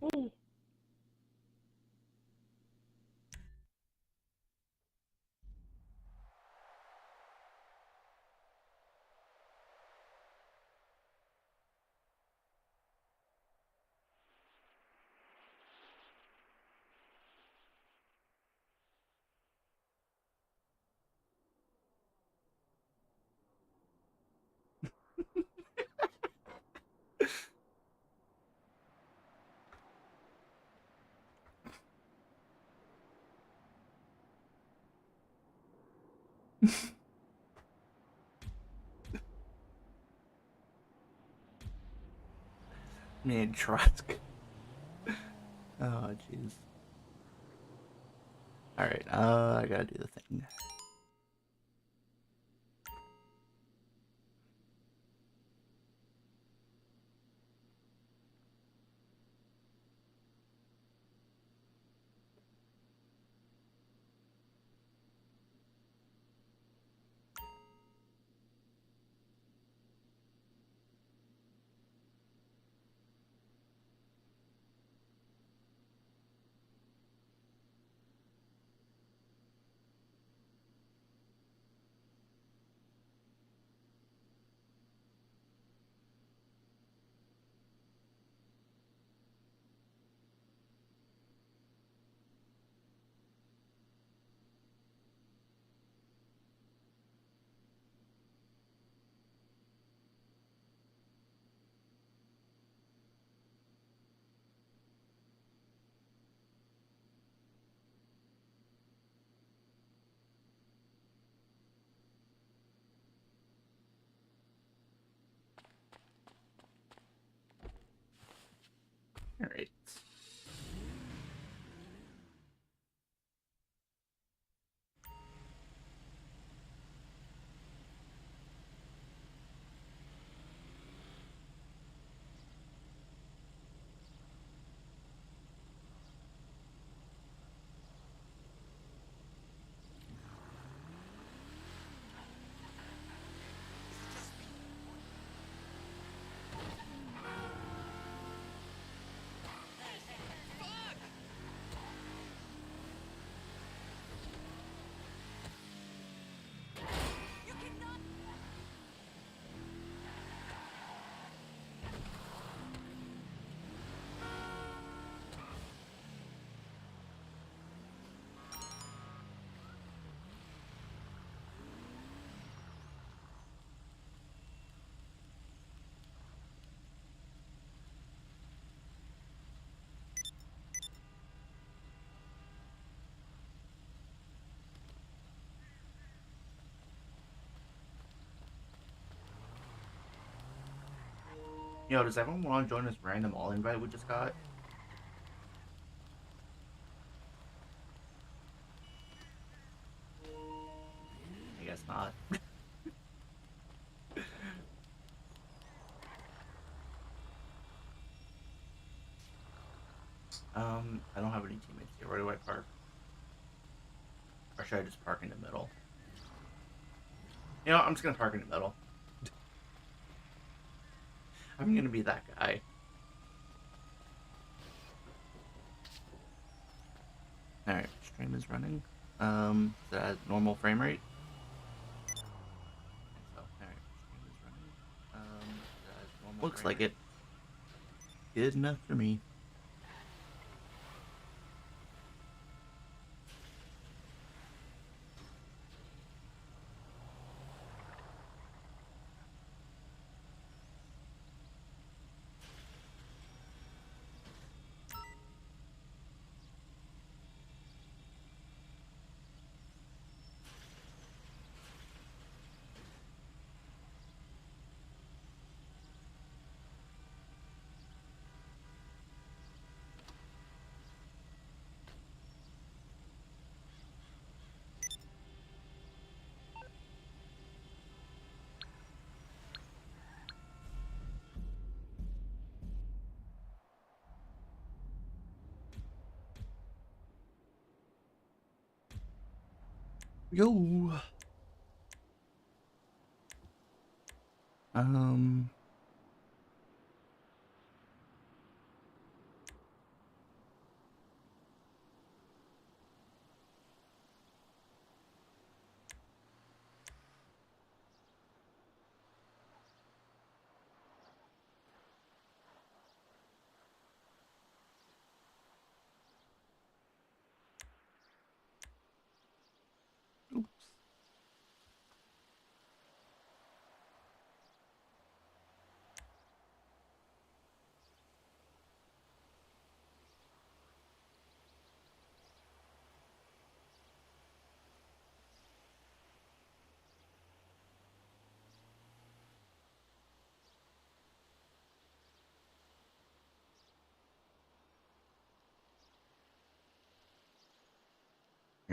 Hey. Man, trust. Oh, jeez. Alright, I gotta do the thing. Alright. Yo, does everyone want to join this random all invite we just got? I guess not. I don't have any teammates here. Where do I park? Or should I just park in the middle? You know, I'm just gonna park in the middle. I'm gonna be that guy. Alright, stream is running. Is that at normal frame rate? So, alright, stream is running. Is that at normal Looks like it. Good enough for me. Yo.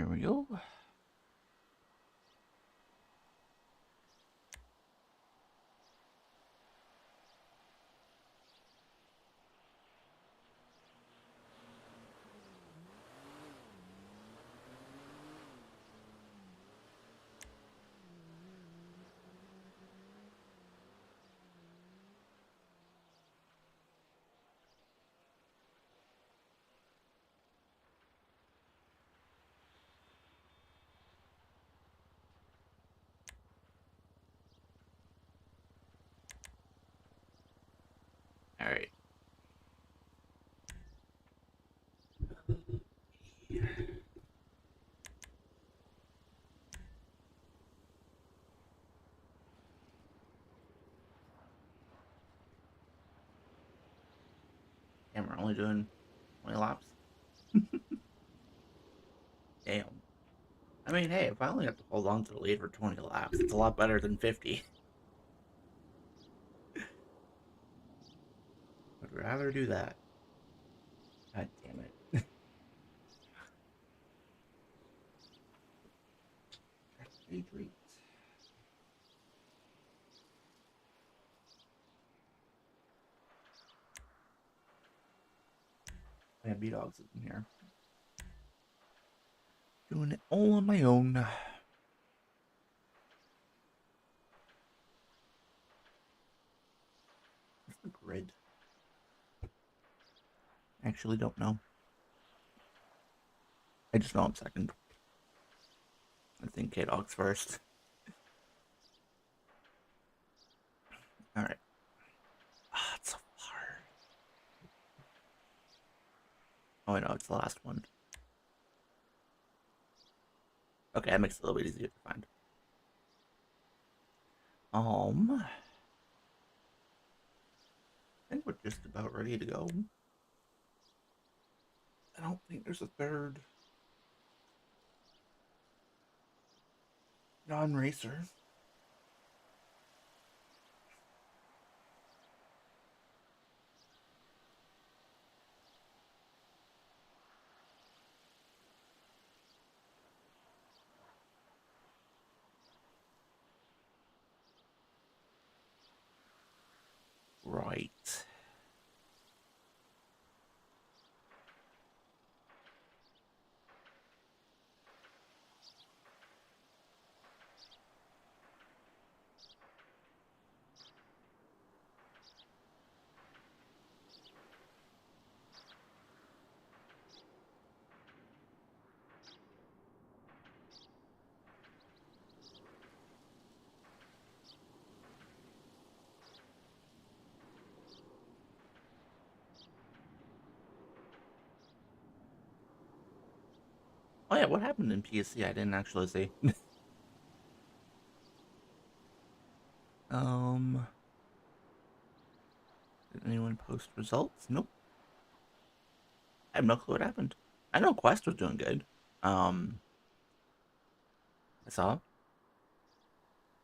Here we go. All right. Damn, we're only doing 20 laps. Damn. I mean, hey, if I only have to hold on to the lead for 20 laps, it's a lot better than 50. I'd rather do that. God damn it. Retreat. Yeah, B-Dogs is in here. Doing it all on my own. What's the grid? Actually don't know. I just know I'm second. I think K-Dog's first. Alright. Ah, it's so far. Oh, I know, it's the last one. Okay, that makes it a little bit easier to find. I think we're just about ready to go. I don't think there's a third non-racer. Right. Oh yeah, what happened in PSC? I didn't actually see. um, did anyone post results? Nope. I have no clue what happened. I know Quest was doing good. I saw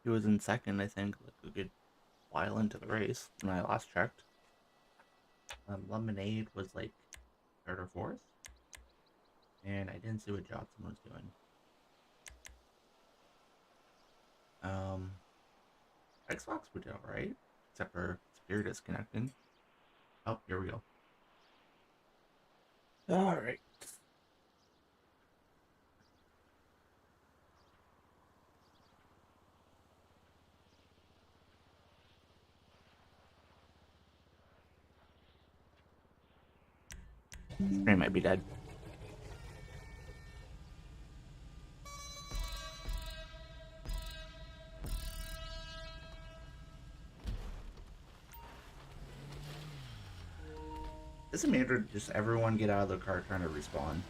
he was in second, I think, like a good while into the race when I last checked. Lemonade was like third or fourth, and I didn't see what Johnson was doing. Xbox would do alright, except for Spirit disconnecting. Oh, here we go. Alright. Screen might be dead. Does it matter just everyone get out of the car trying to respawn?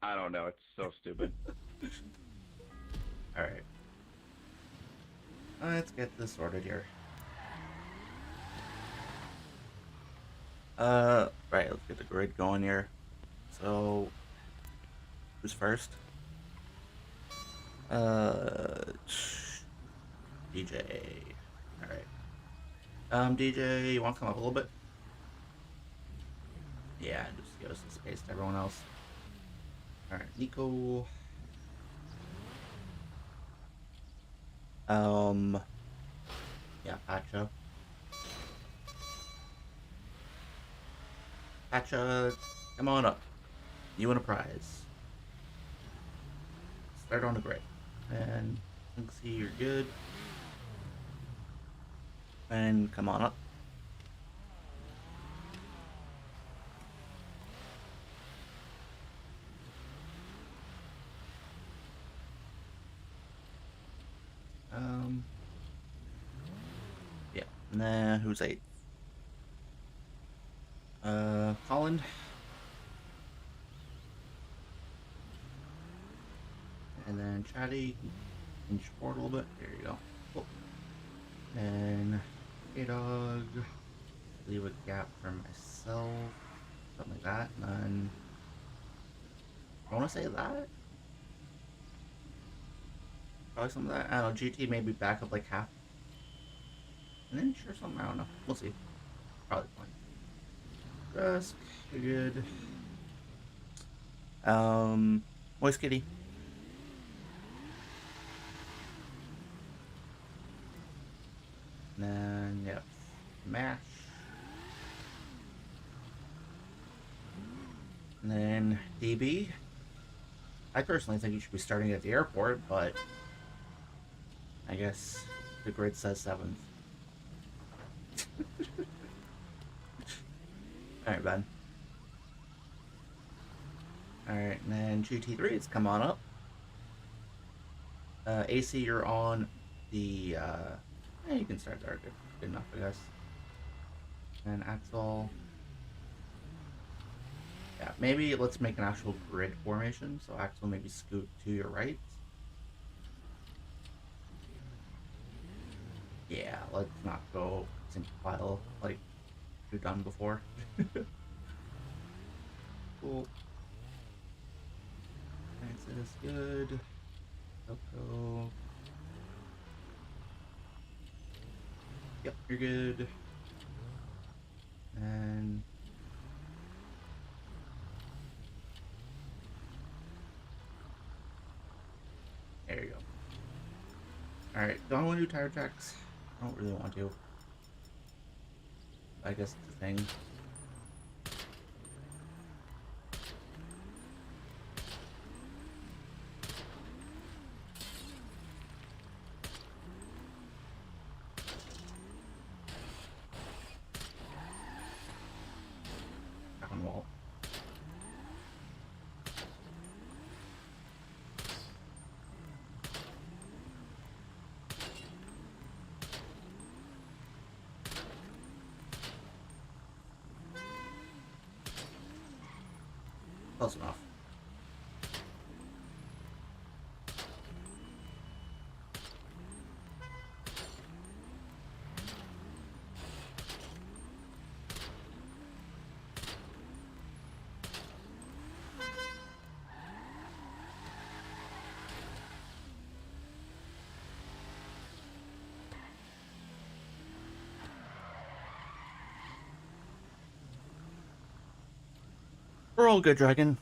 I don't know. It's so stupid. Alright. Let's get this sorted here. Right, let's get the grid going here. So, who's first? DJ. Alright. DJ, you want to come up a little bit? Yeah, just give us some space to everyone else. Alright, Nico. Yeah, Pacha. Pacha, come on up. You win a prize. Start on the grid. And see you're good. And come on up. Yeah. Nah, who's 8th? Colin. And then Chatty, inch forward a little bit. There you go. Cool. And K-Dog. Leave a gap for myself. Something like that. And then I want to say that. Probably some of that. I don't know. GT maybe back up like half an inch or something. I don't know. We'll see. Probably fine. Rusk, you're good. Moist Kitty. And then, yeah, Mash. And then DB. I personally think you should be starting at the airport, but I guess the grid says 7th. Alright, Ben. Alright, and then GT3, it's come on up. AC, you're on the, yeah, you can start there. Good enough, I guess. And Axel. Yeah, maybe let's make an actual grid formation. So Axel, maybe scoot to your right. Yeah, let's not go single file like we've done before. Cool. Francis, good. Coco. Yep, you're good. And there you go. Alright, do I want to do tire checks? I don't really want to. I guess it's a thing. Back on the wall. Close enough. We're all good, Dragon.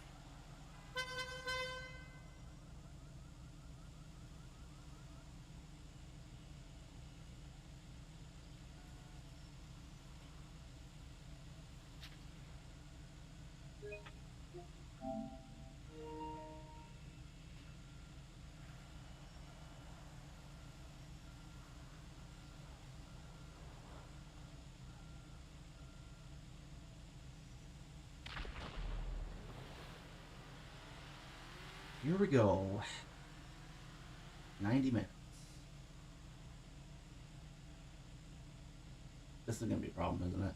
Here we go. 90 minutes. This is gonna be a problem, isn't it?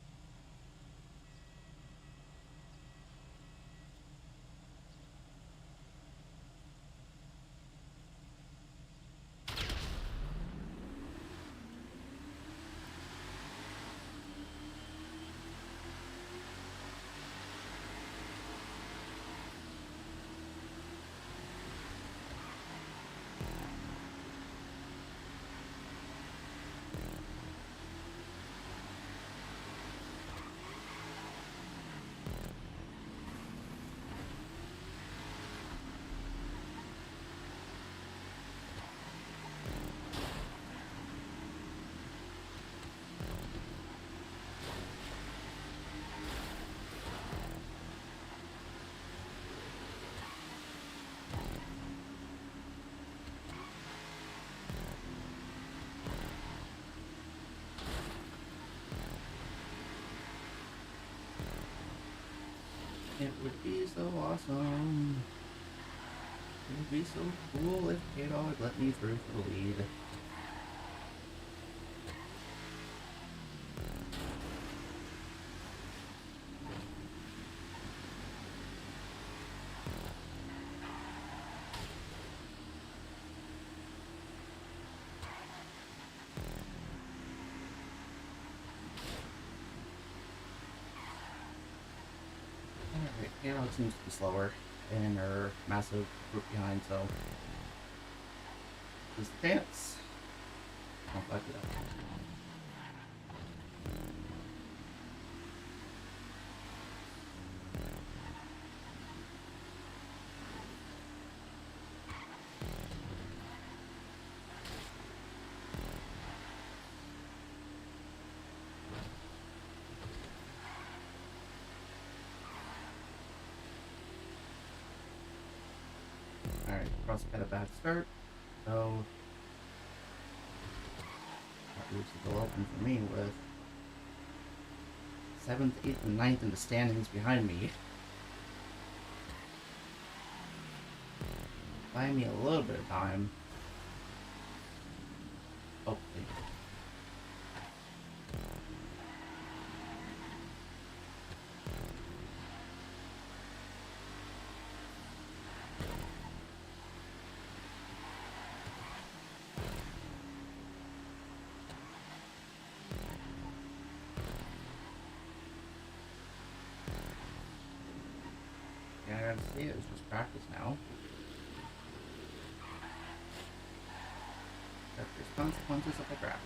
be so awesome. It would be so cool if K-Dog let me through for the lead. Alright, K-Dog seems to be slower, and they're massive group behind, so this is the dance. I'll back it up. Alright, Cross got a bad start, so that leaves the door open for me with 7th, 8th, and 9th in the standings behind me. Buying me a little bit of time. Hopefully. Yeah, I gotta see it. It's just practice now. But there's consequences if I crash.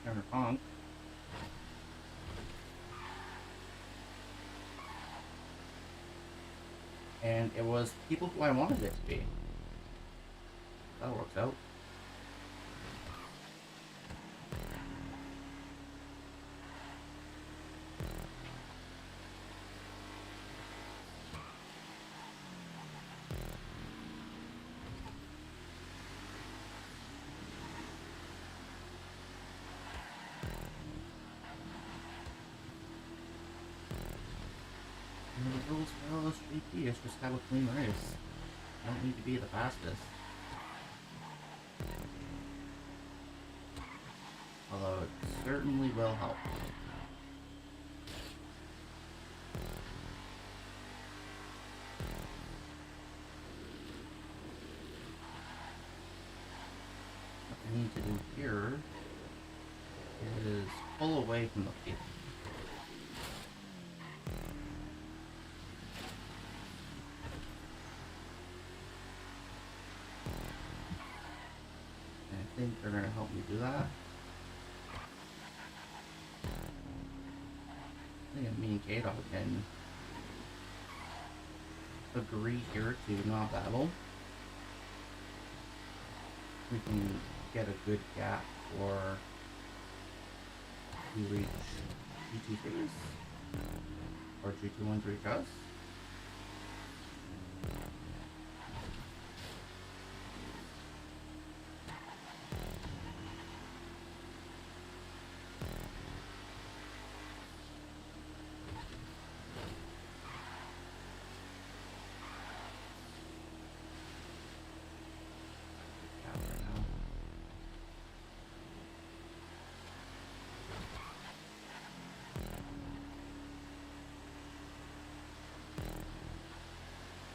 Never honk. And it was people who I wanted it to be. That works out. And the rules for LSGP is just have a clean race. I don't need to be the fastest. Although it certainly will help. What I need to do here is pull away from the field. And I think they're going to help me do that. I think me and K-Dog can agree here to not battle. We can get a good gap for we reach GT3s or GT1 to reach us.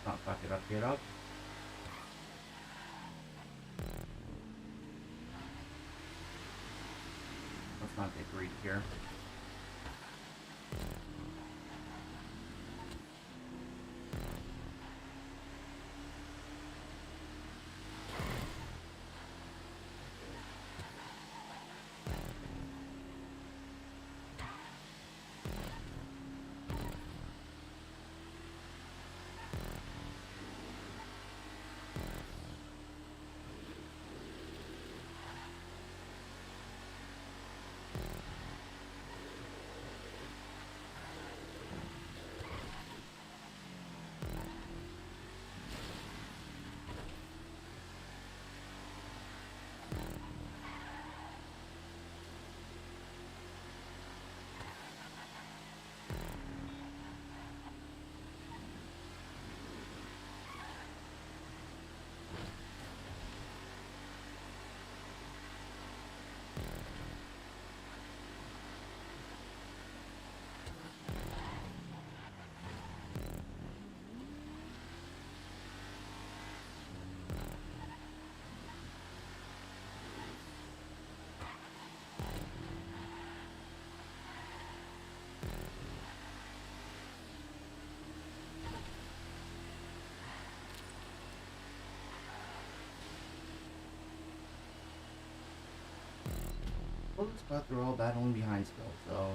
Not fuck it up, K-Dog. Let's not get greedy here. but they're all battling behind still, so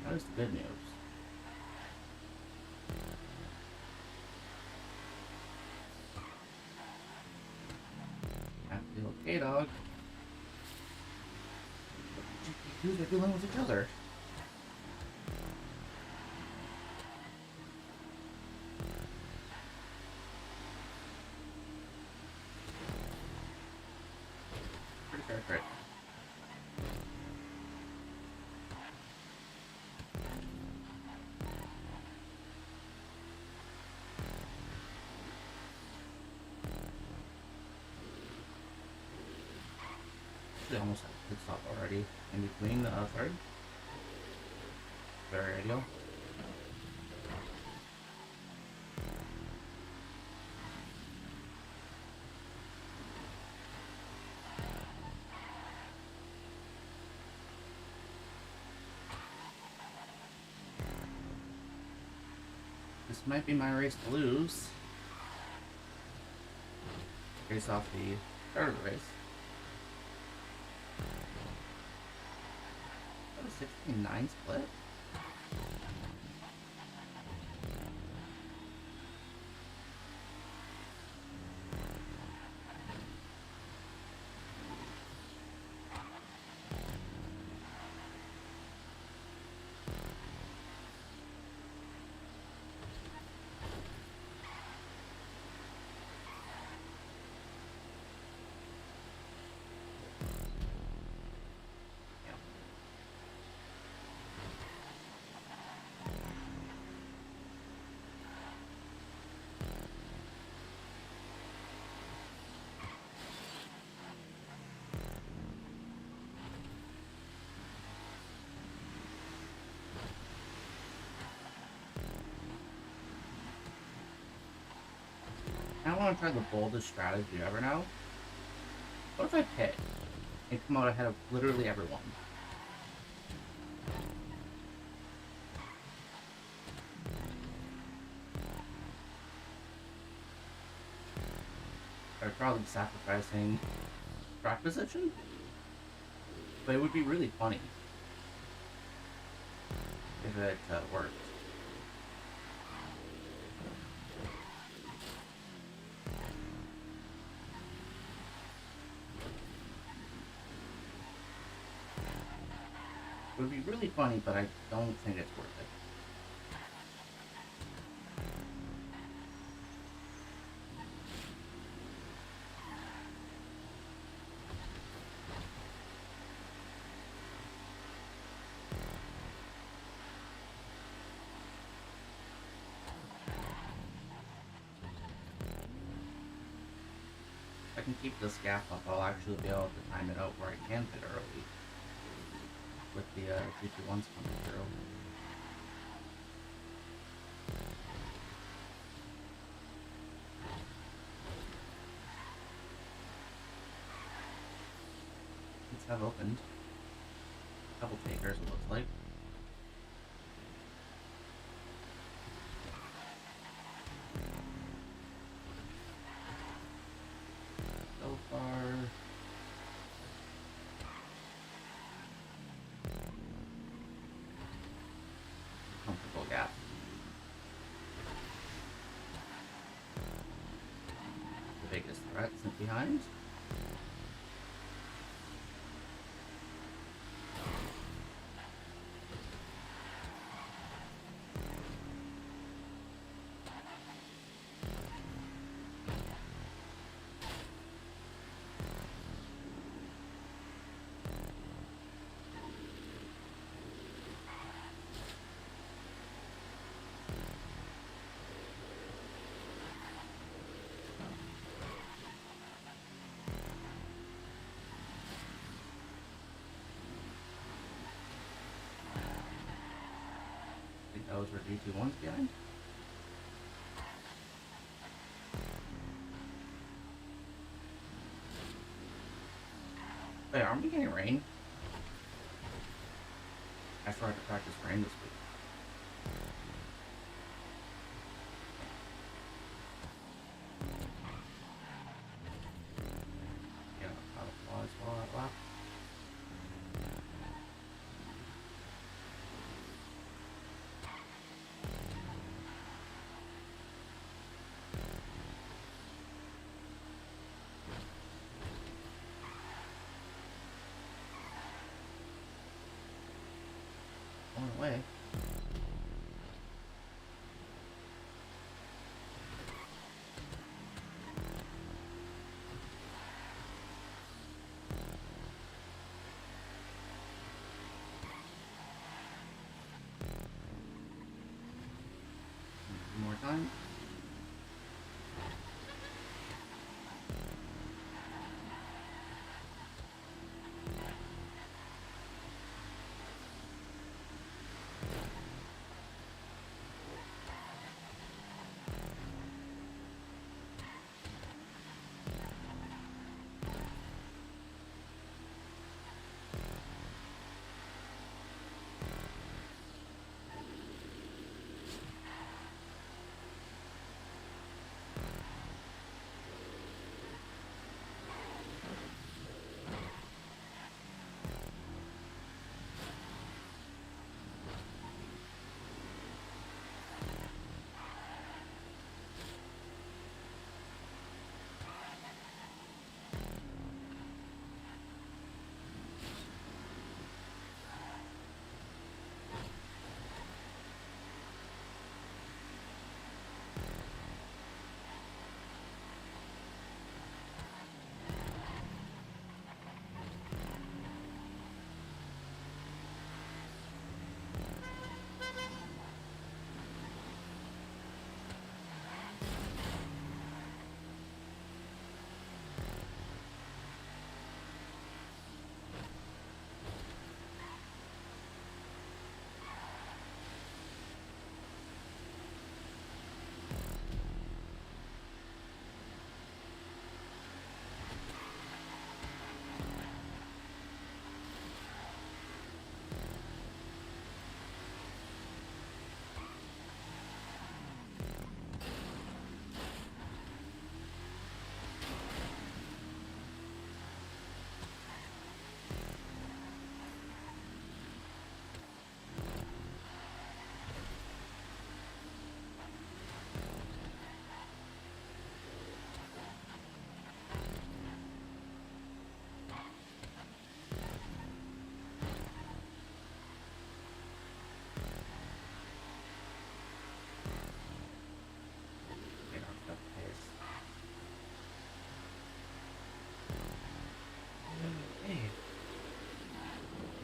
that is the good news. I feel okay, dog. GP2s are dealing with each other. Pretty fair trade. They almost had a pit stop already in between the third. Very ideal. This might be my race to lose. Based off the start of the race. Is that a 16-9 split? I want to try the boldest strategy ever now. What if I pit and come out ahead of literally everyone? I'm probably sacrificing track position, but it would be really funny if it worked. It would be really funny, but I don't think it's worth it. If I can keep this gap up, I'll actually be able to time it out where I can fit early with the GP1s coming through. These have opened. Couple takers, it looks like. So far, comfortable gap. The biggest threat is behind. Those were GT1s behind. Wait, aren't we getting rain? I started to practice rain this week. Yeah, not a flaw as well.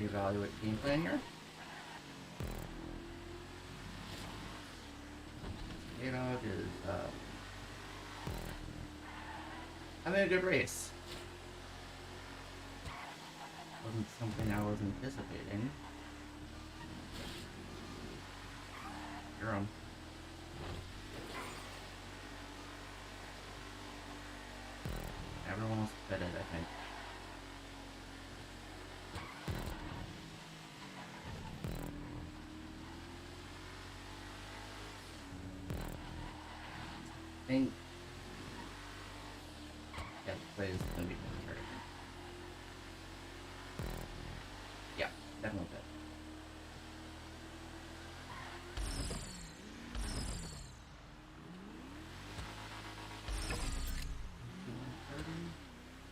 reevaluate game plan here. K-Dog is having a good race. Wasn't something I was anticipating. You're on. Everyone else betted, I think. I think yeah, the play is gonna be better. Yeah, definitely bet.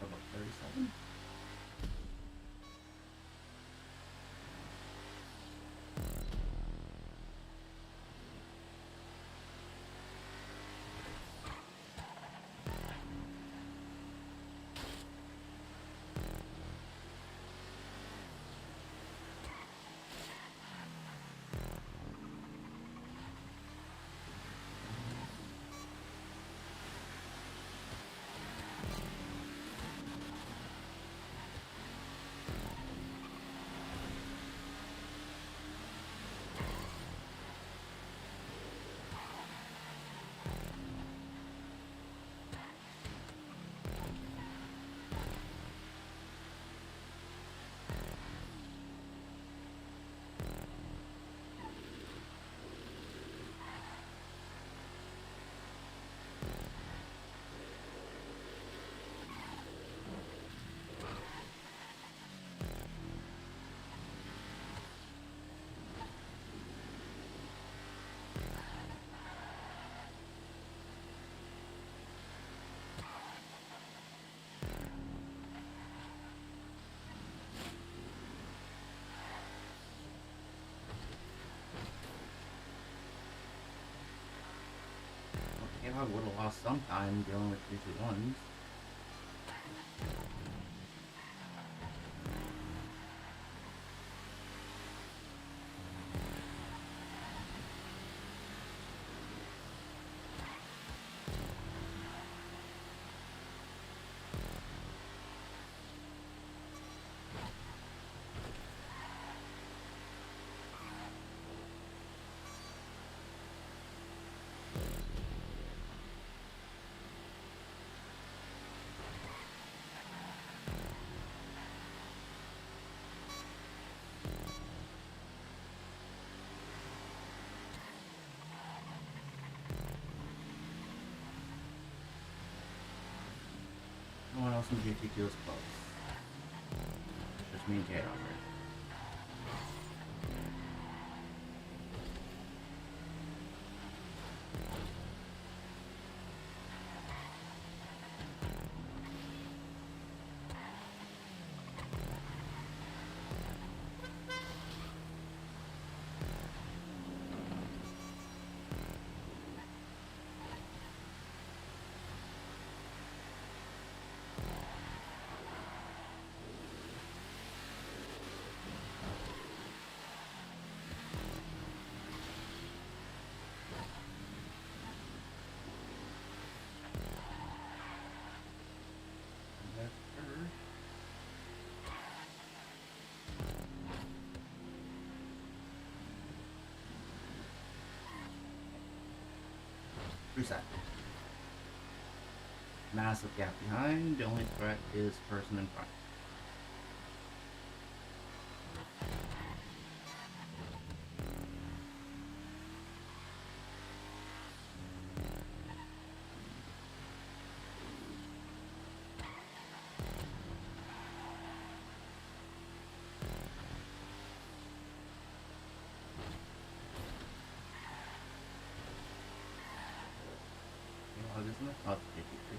About 37. I would have lost some time dealing with 3-2-1s. No one else in GT2 is close. It's just me and K-Dog, right? Reset. Massive gap behind. The only threat is person in front. Isn't it? Oh, it's 53.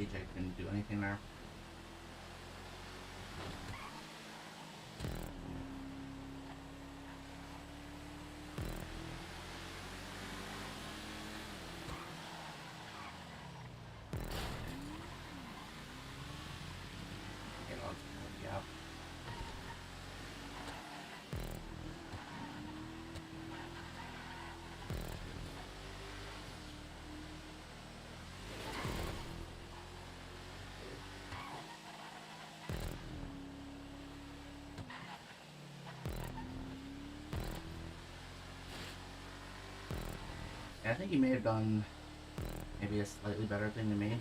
DJ can do anything there. Okay, let's go, yeah. I think he may have done maybe a slightly better thing than me.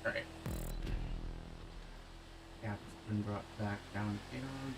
Alright. Cap's been brought back down to K-Dog.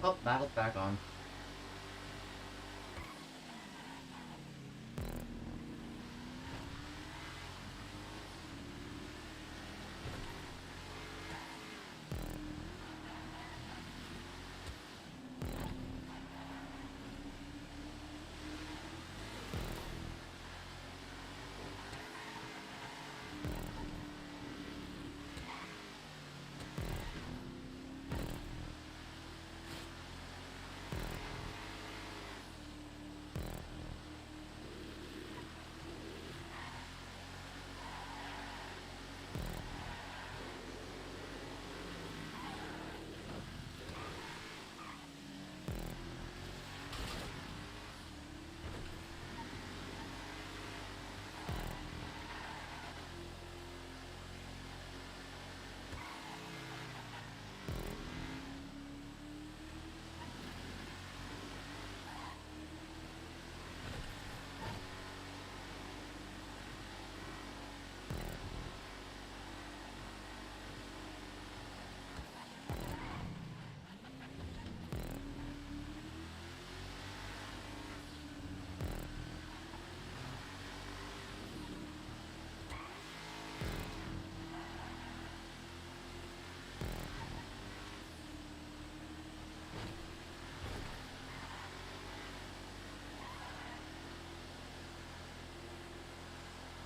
Oh, battle's back on.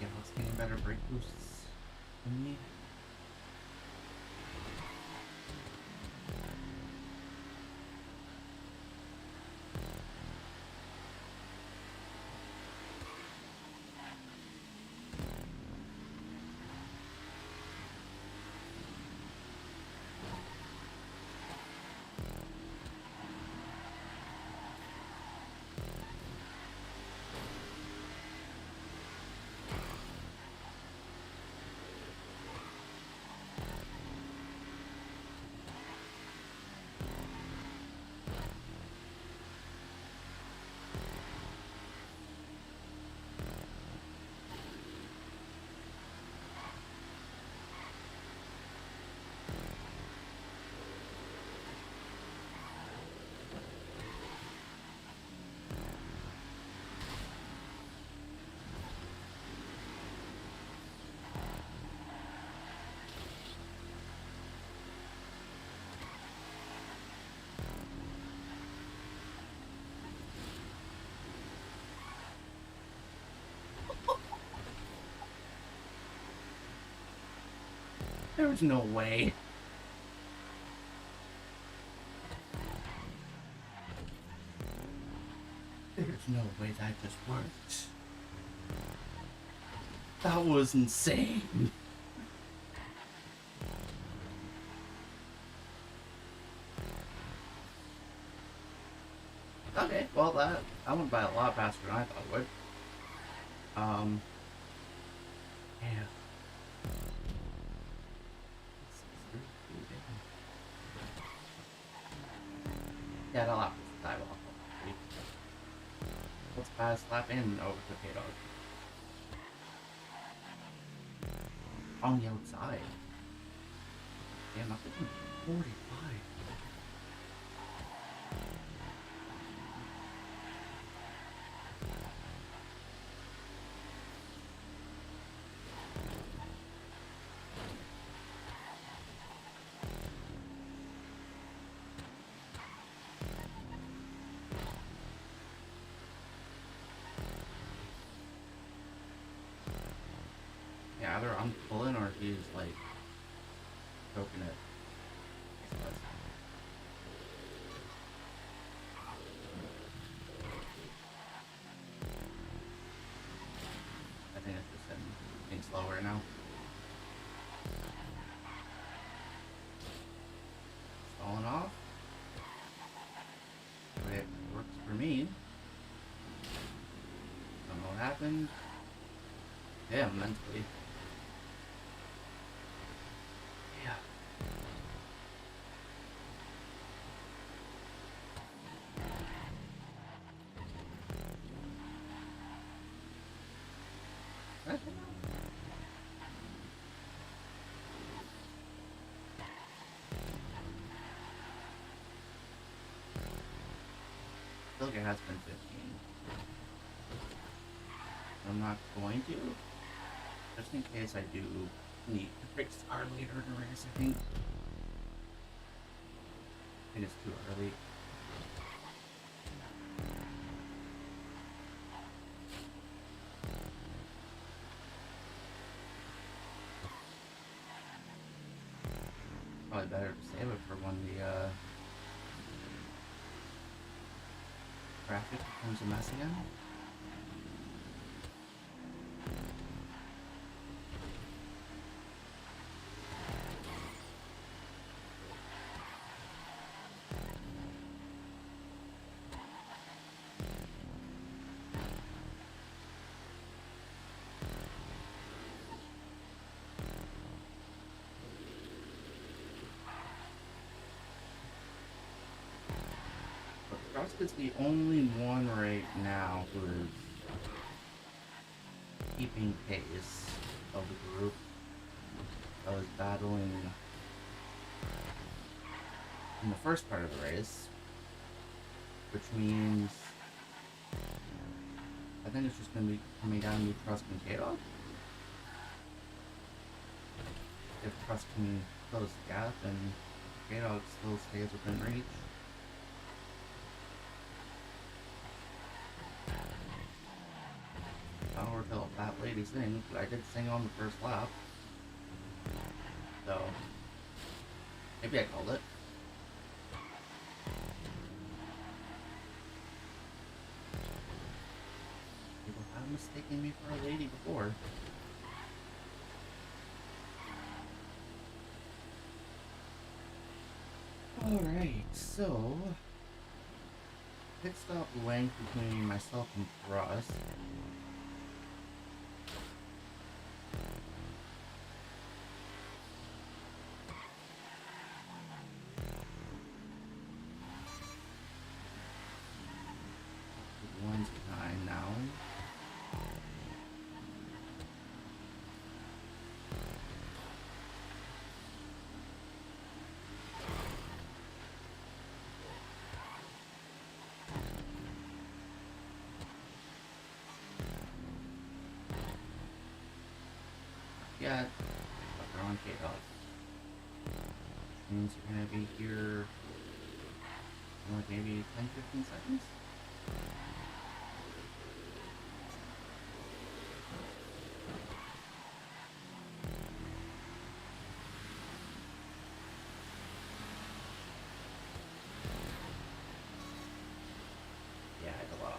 Yeah, let's getting better brake boosts than me. There's no way. There's no way that just worked. That was insane. Okay, well that went by a lot faster than I thought it would. Yeah. Yeah, that lap was dive off. Let's pass lap in over to K-Dog. On the outside. Damn, I'm getting 45. Yeah, either I'm pulling or he's like choking it. I think it's just being slower now. Stalling off. The way it works for me. Don't know what happened. Yeah, mentally. Yeah. like it has been 15. I'm not going to, just in case I do need to fix our later in the race, I think. It's too early. Probably better to save it for when the traffic becomes a mess again. Frost is the only one right now who is keeping pace of the group that was battling in the first part of the race, which means I think it's just going to be coming down to Trust and K-Dog. If Trust can close the gap and K-Dog still stays within reach. I don't know if that lady sings, but I did sing on the first lap. So, maybe I called it. People have mistaken me for a lady before. Alright, so pit stop length between myself and Frost. One's behind now. Yeah, but they're on K-Dog. Means you're gonna be here in like maybe 10-15 seconds. Yeah, I lost.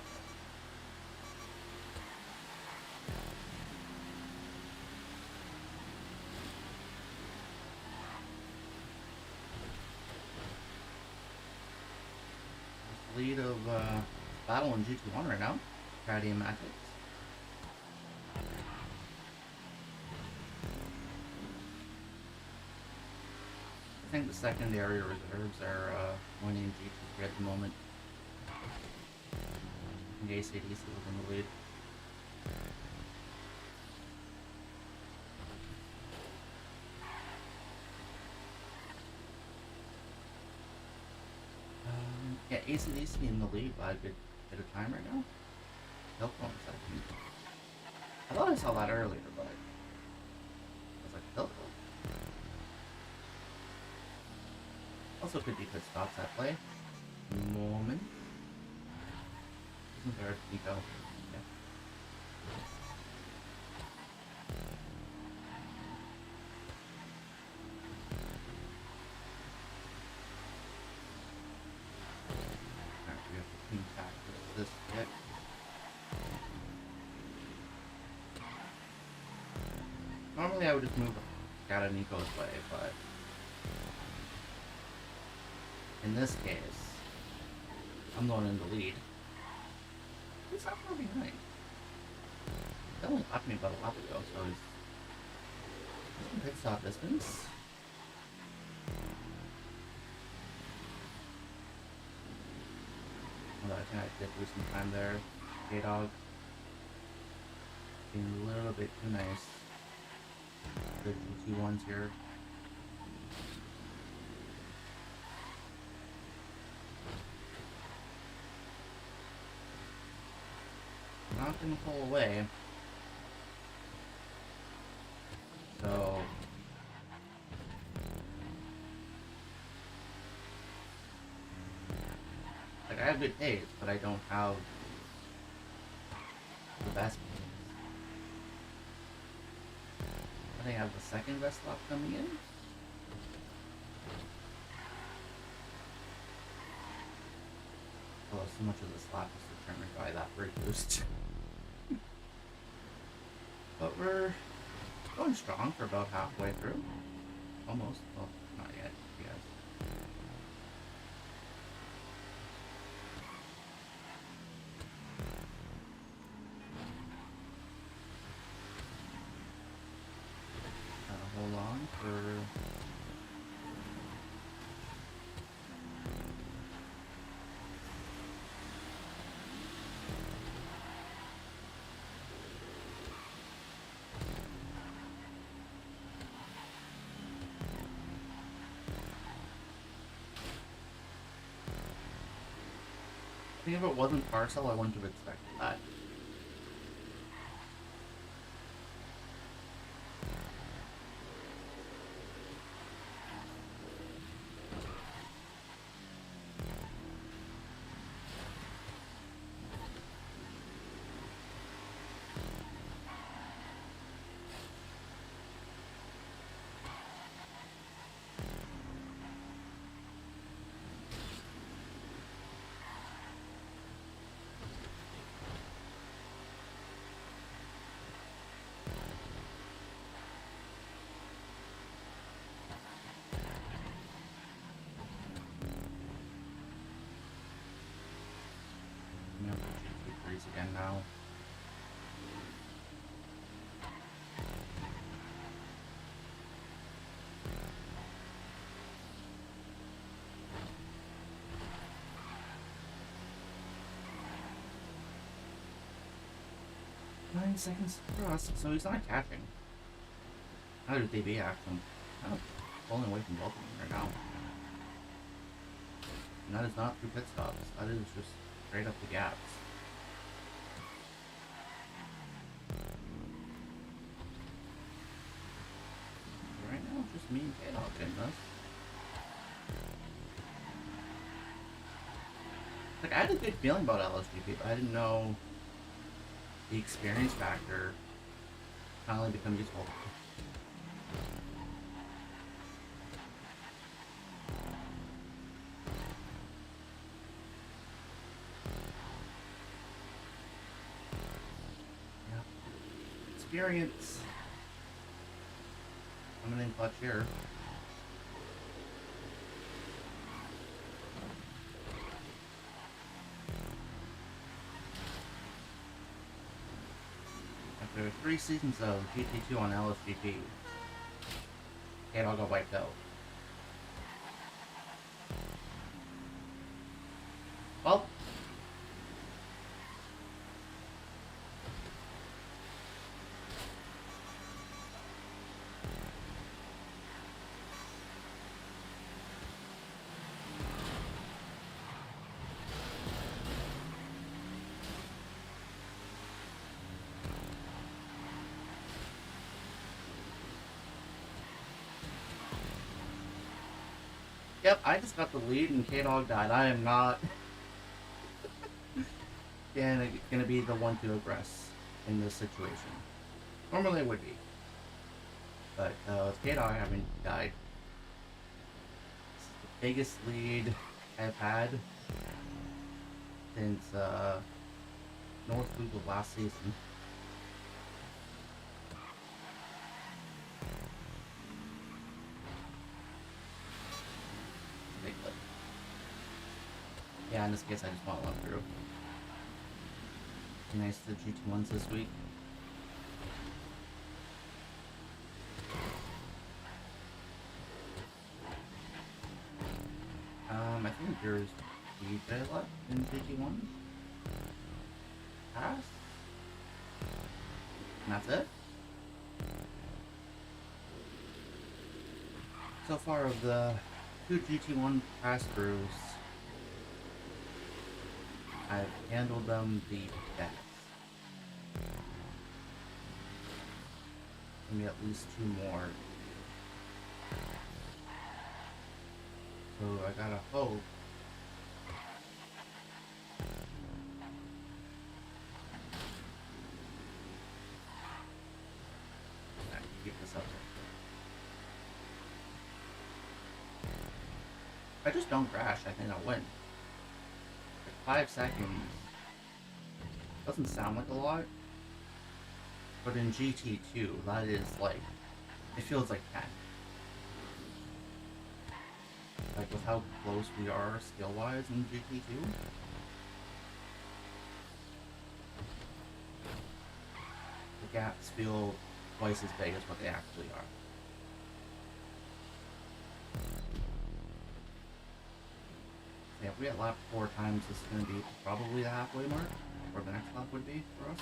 Lead of battle in GT1 right now. Friday and Magic. I think the secondary reserves are winning GT3 at the moment. The ACDC was in the lead. Yeah, ACDC in the lead by a good bit of time right now. Nope, 1 second. I thought I saw that earlier, but I was like, nope. Also could be pit stops at play. Moment. Isn't there Nico? Yeah. Alright, we have to clean back this bit. Normally I would just move out of Nico's way, but in this case, I'm going in the lead. He's not far behind. He only left me about a lap ago, so he's in pit stop distance. Although I think I did lose some time there. K-Dog being a little bit too nice. The GT1s here. gonna pull away. So like I have good pace, but I don't have the best pace. I think I have the second best lap coming in. Oh, so much of this lap is determined by that brake boost. But we're going strong for about halfway through. Almost. Well, not yet, you guys. Hold on for... I think if it wasn't Parcel, I wouldn't have expected that. I'm gonna put GT3s again now. Nine seconds across, so he's not catching. How did DB action? Kind of pulling away from both of them right now. And that is not through pit stops. That is just straight up the gaps. Right now, it's just me and K-Dog in this. Like, I had a good feeling about LSGP, but I didn't know the experience factor finally become useful. Yeah. Experience. Coming in clutch here. After 3 seasons of GT2 on LSGP, K-Dog got wiped out. Well, yep, I just got the lead and K-Dog died. I am not gonna be the one to aggress in this situation. Normally I would be. But with K-Dog having died, this is the biggest lead I've had since North Loop of last season. Big lead. Yeah, in this case I just want one through. Nice to the GT1s this week. I think there's DJ left in GT1. Pass. And that's it. So far of the 2 GT1 pass-throughs, I've handled them the best. Maybe at least 2 more. So I gotta hope I can keep this up there. If I just don't crash, I think I'll win. Like 5 seconds doesn't sound like a lot, but in GT2, that is like, it feels like 10. Like with how close we are skill-wise in GT2. The gaps feel twice as big as what they actually are. Yeah, if we get lapped 4 times, this is going to be probably the halfway mark, or the next lap would be for us.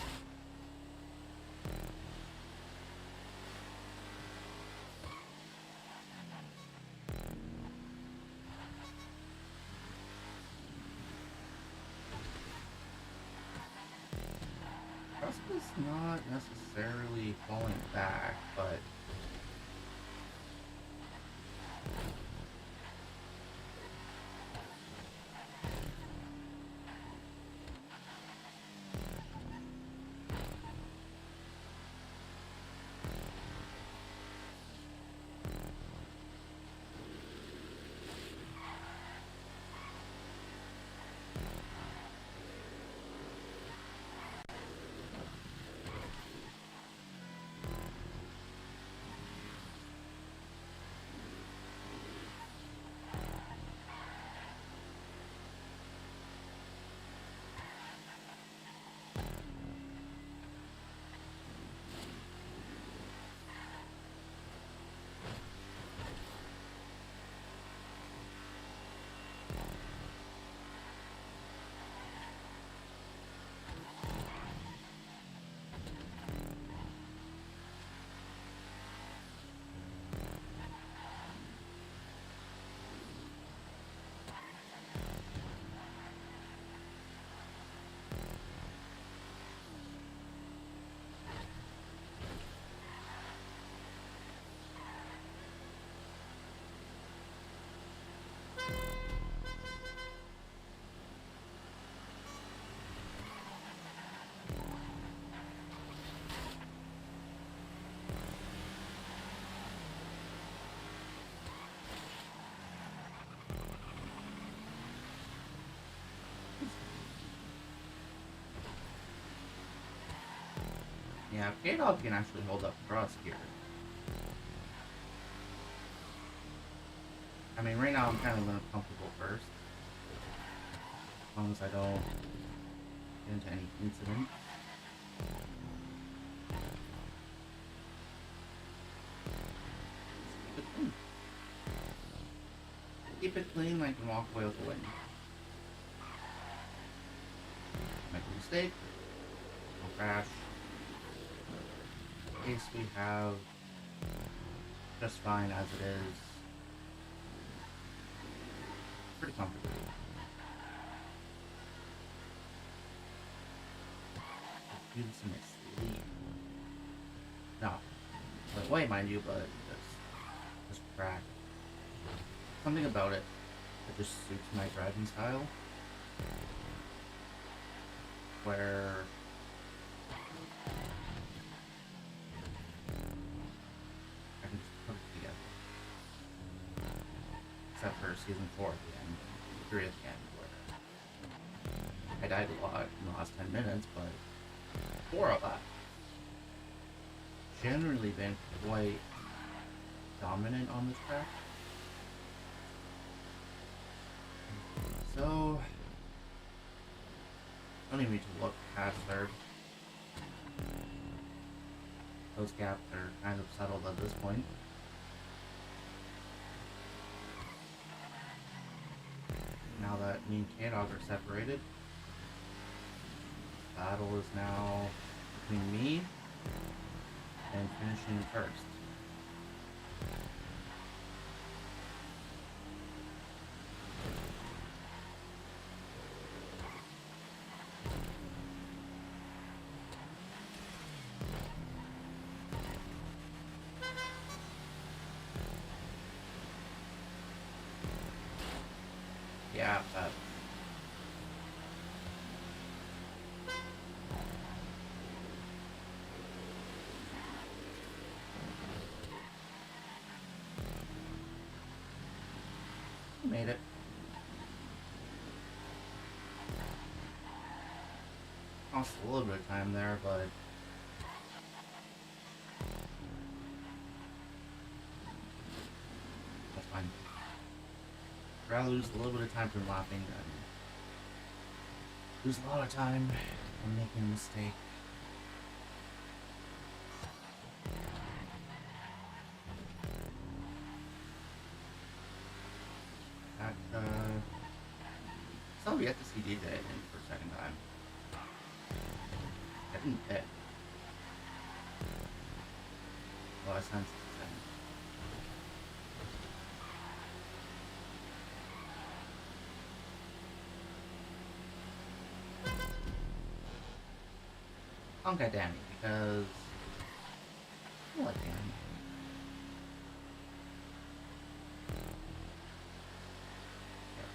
Russ is not necessarily falling back, but yeah, K-Dog can actually hold up for us here. I mean, right now I'm kind of uncomfortable first. As long as I don't get into any incident. Keep it clean. Keep it clean, I can walk away with the win. Make a mistake. Don't crash. Case we have just fine as it is. Pretty comfortable. Do this in my sleep. No. Like, wait, mind you, but just crack. Something about it that just suits my driving style. Where I can just put it together. Except for season 4 at the end, 3 at the end, where I died a lot in the last 10 minutes, but 4 of that generally been quite dominant on this track. So don't even need to look past third. Those gaps are kind of settled at this point. Now that me and K-Dog are separated, battle is now between me and finishing first. Yeah, but we made it. Lost a little bit of time there, but that's fine. I'd rather lose a little bit of time from lapping than lose a lot of time from making a mistake. Still have yet to see DJ in for a second time. Getting pit. A lot of sense. Don't get Danny because I like Danny.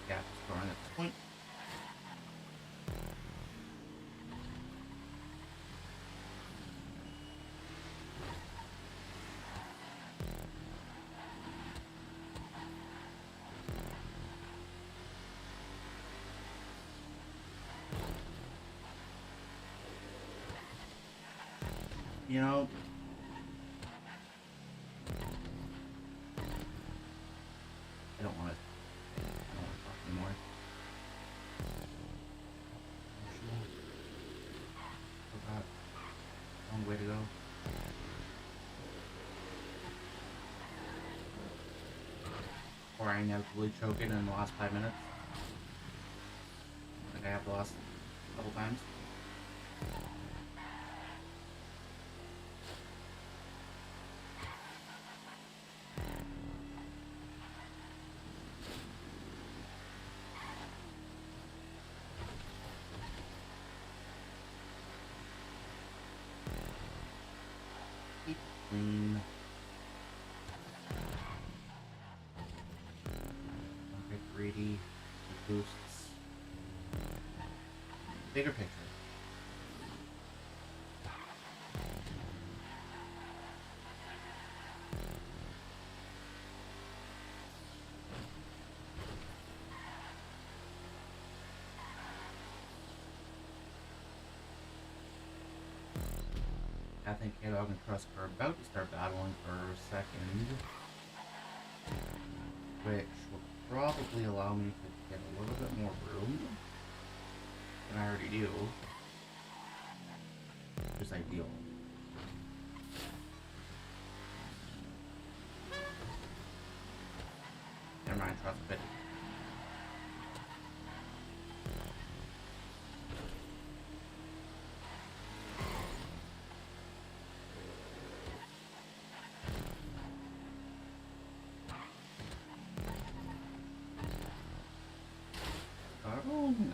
Yeah, scoring at this point. You know, I don't want to talk anymore. Forgot. Long way to go. Or I inevitably choke it in the last 5 minutes. Like I have the last couple times. Clean. Don't get greedy. It boosts. Bigger picture. I think K-Dog and Trust are about to start battling for second, which will probably allow me to get a little bit more room than I already do, which is ideal. Never mind, Trust fit.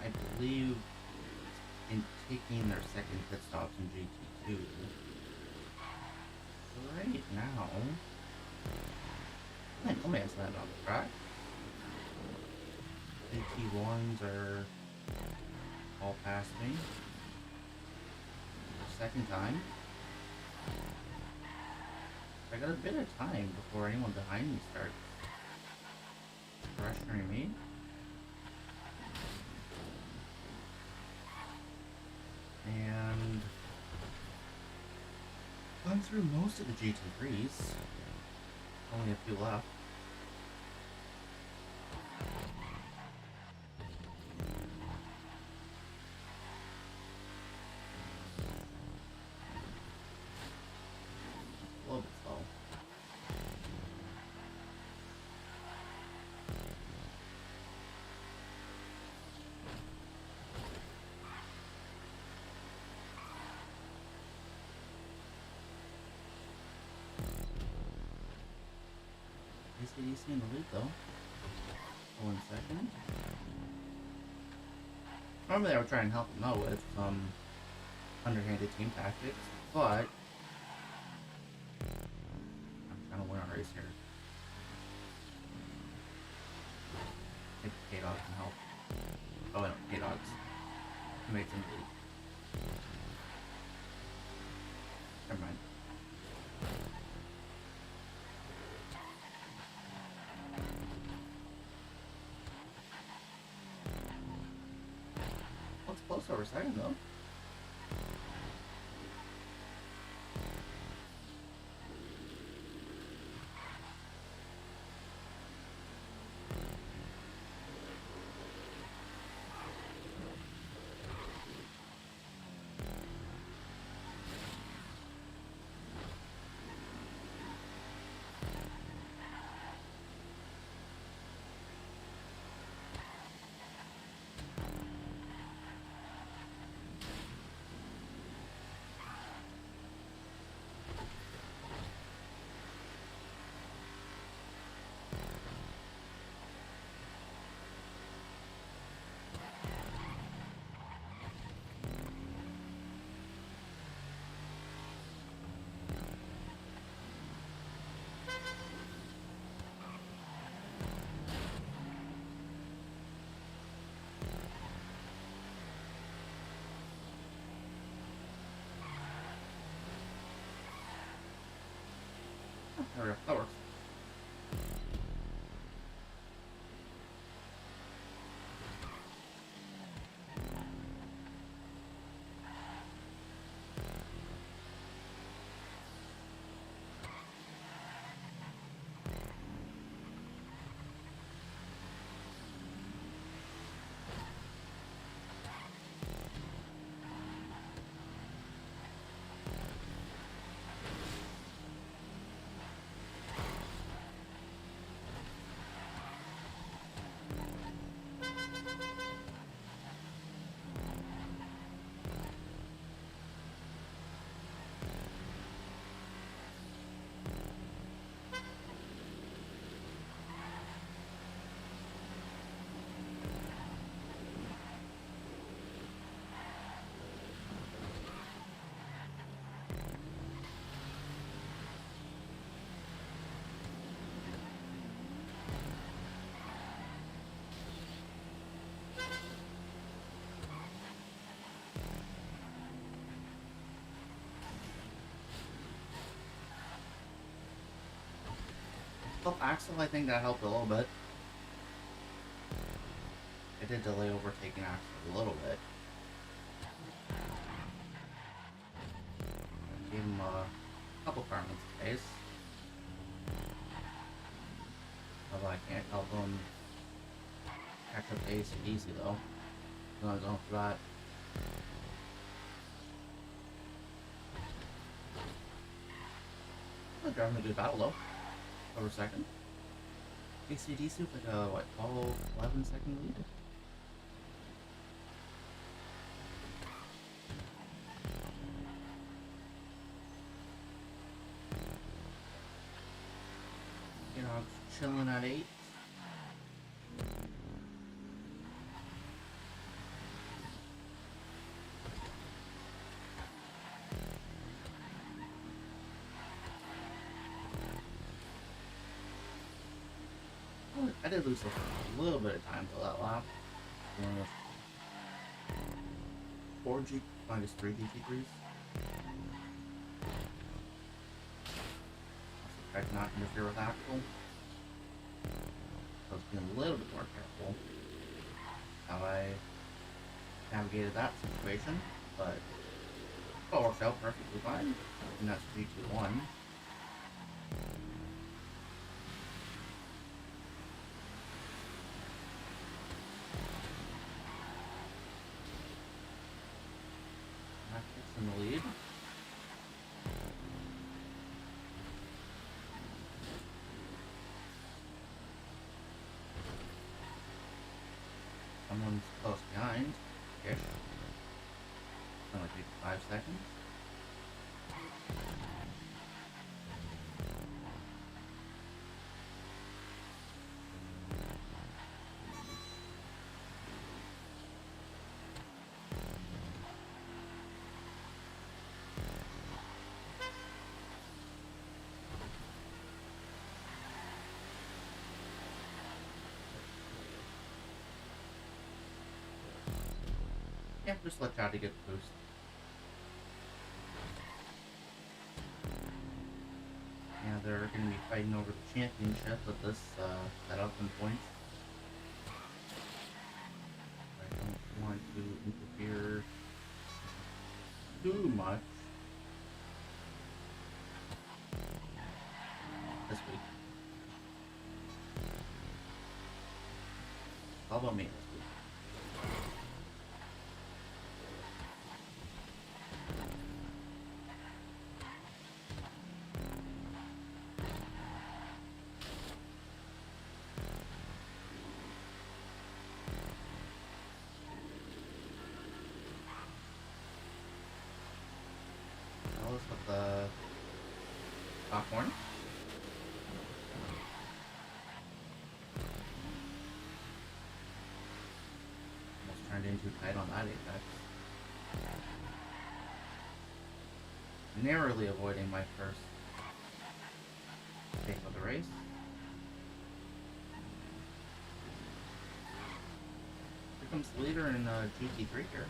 I believe in taking their second pit stops in GT2. Right now, no man's land on the track. GT1s are all past me. Second time. I got a bit of time before anyone behind me starts pressuring me. And gone through most of the GT3s. Only a few left. A little bit slow. ACDC in the lead though. 1 second. Normally I would try and help them out with some underhanded team tactics, but I'm trying to win a race here. It paid K-Dog can help. Oh, no, K-Dog's teammates in the lead. Never mind. Looks close over second, though. Oh, there we go. That works. Well, Axel, I think that helped a little bit. It did delay overtaking Axel a little bit. Gave him a couple car minutes space. Although I can't help him catch up to AC/DC though. I'm gonna go for that. I'm driving a good battle though. Over second. AC/DC with like a, what, 12, 11 second lead? You know, chilling at 8. I did lose a little bit of time till that lap. 4 G minus 3 GT3s. Also tried to not interfere with Axel. I was being a little bit more careful how I navigated that situation, but it all worked out perfectly fine. And that's 3-2-1. In the lead. Someone's close behind. Ish. Only takes 5 seconds. Can't just let Chatty get the boost. Yeah, they're going to be fighting over the championship with this setup and points. I don't want to interfere too much this week. How about me this week? Tell us what the popcorn. Almost turned in too tight on that apex. Narrowly avoiding my first take of the race. Here comes the leader in GT3 here.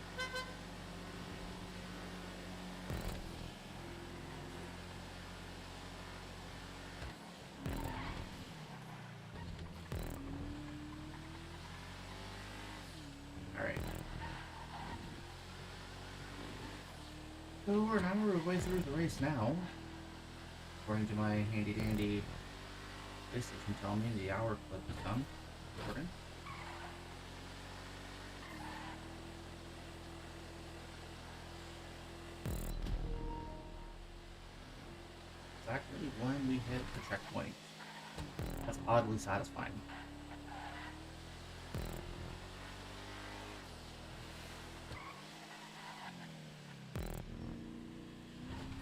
Alright. So we're an hour of way through the race now. According to my handy dandy PlayStation telling me the hour clip is done. Recording. Exactly when we hit the checkpoint. That's oddly satisfying.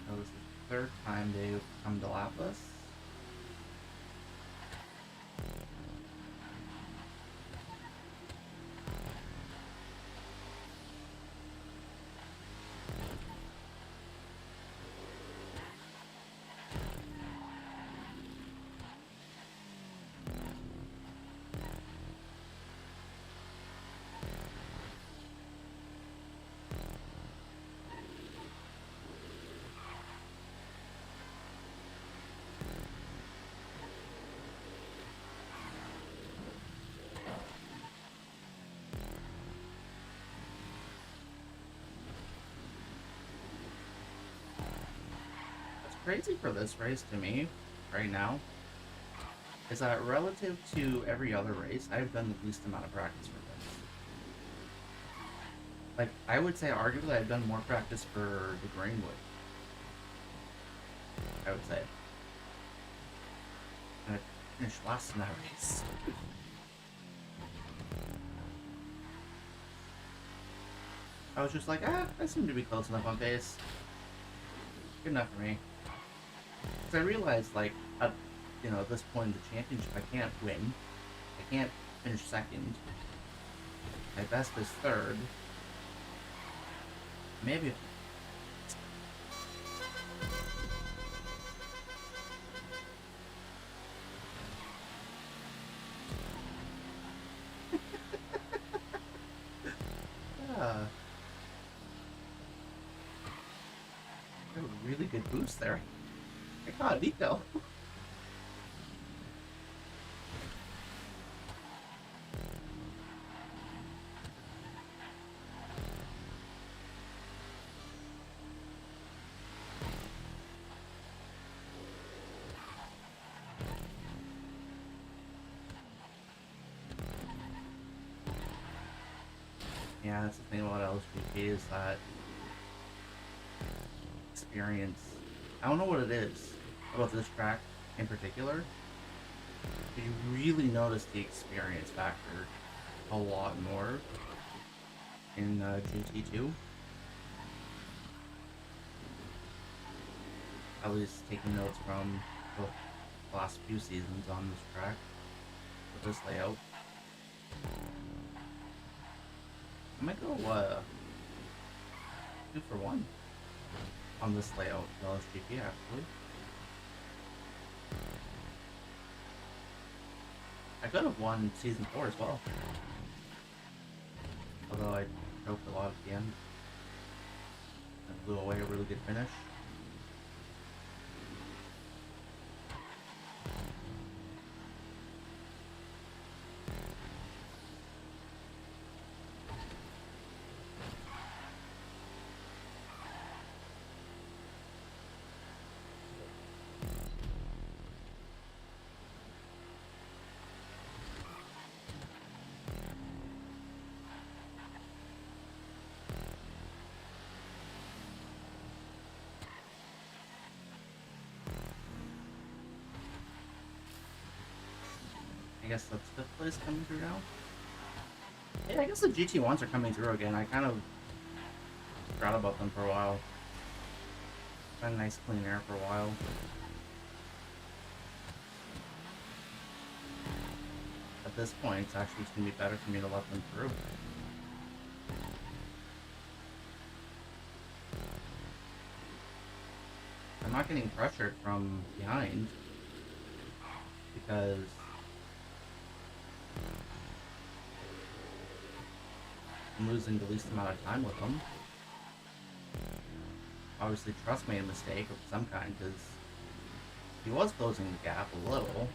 So this is the third time they've come to lap us. Crazy for this race to me right now is that relative to every other race, I've done the least amount of practice for this. Like, I would say arguably I've done more practice for the Greenwood. I would say. And I finished last in that race. I was just like, I seem to be close enough on pace. Good enough for me. Because I realized, like, at this point in the championship, I can't win. I can't finish second. My best is third. Maybe. Yeah. Got a really good boost there. I caught Nico. Yeah, that's the thing about LSPP is that experience. I don't know what it is about this track in particular, but you really notice the experience factor a lot more in GT2. At least taking notes from the last few seasons on this track with this layout. I might go 2 for 1 on this layout, the LSGP actually. I could have won Season 4 as well. Although I choked a lot at the end. That blew away a really good finish. I guess that's 5th place coming through now. Yeah, I guess the GT1s are coming through again. I kind of forgot about them for a while. Had a nice clean air for a while. At this point, it's actually going to be better for me to let them through. I'm not getting pressured from behind because I'm losing the least amount of time with them. Obviously, Trust made a mistake of some kind because he was closing the gap a little.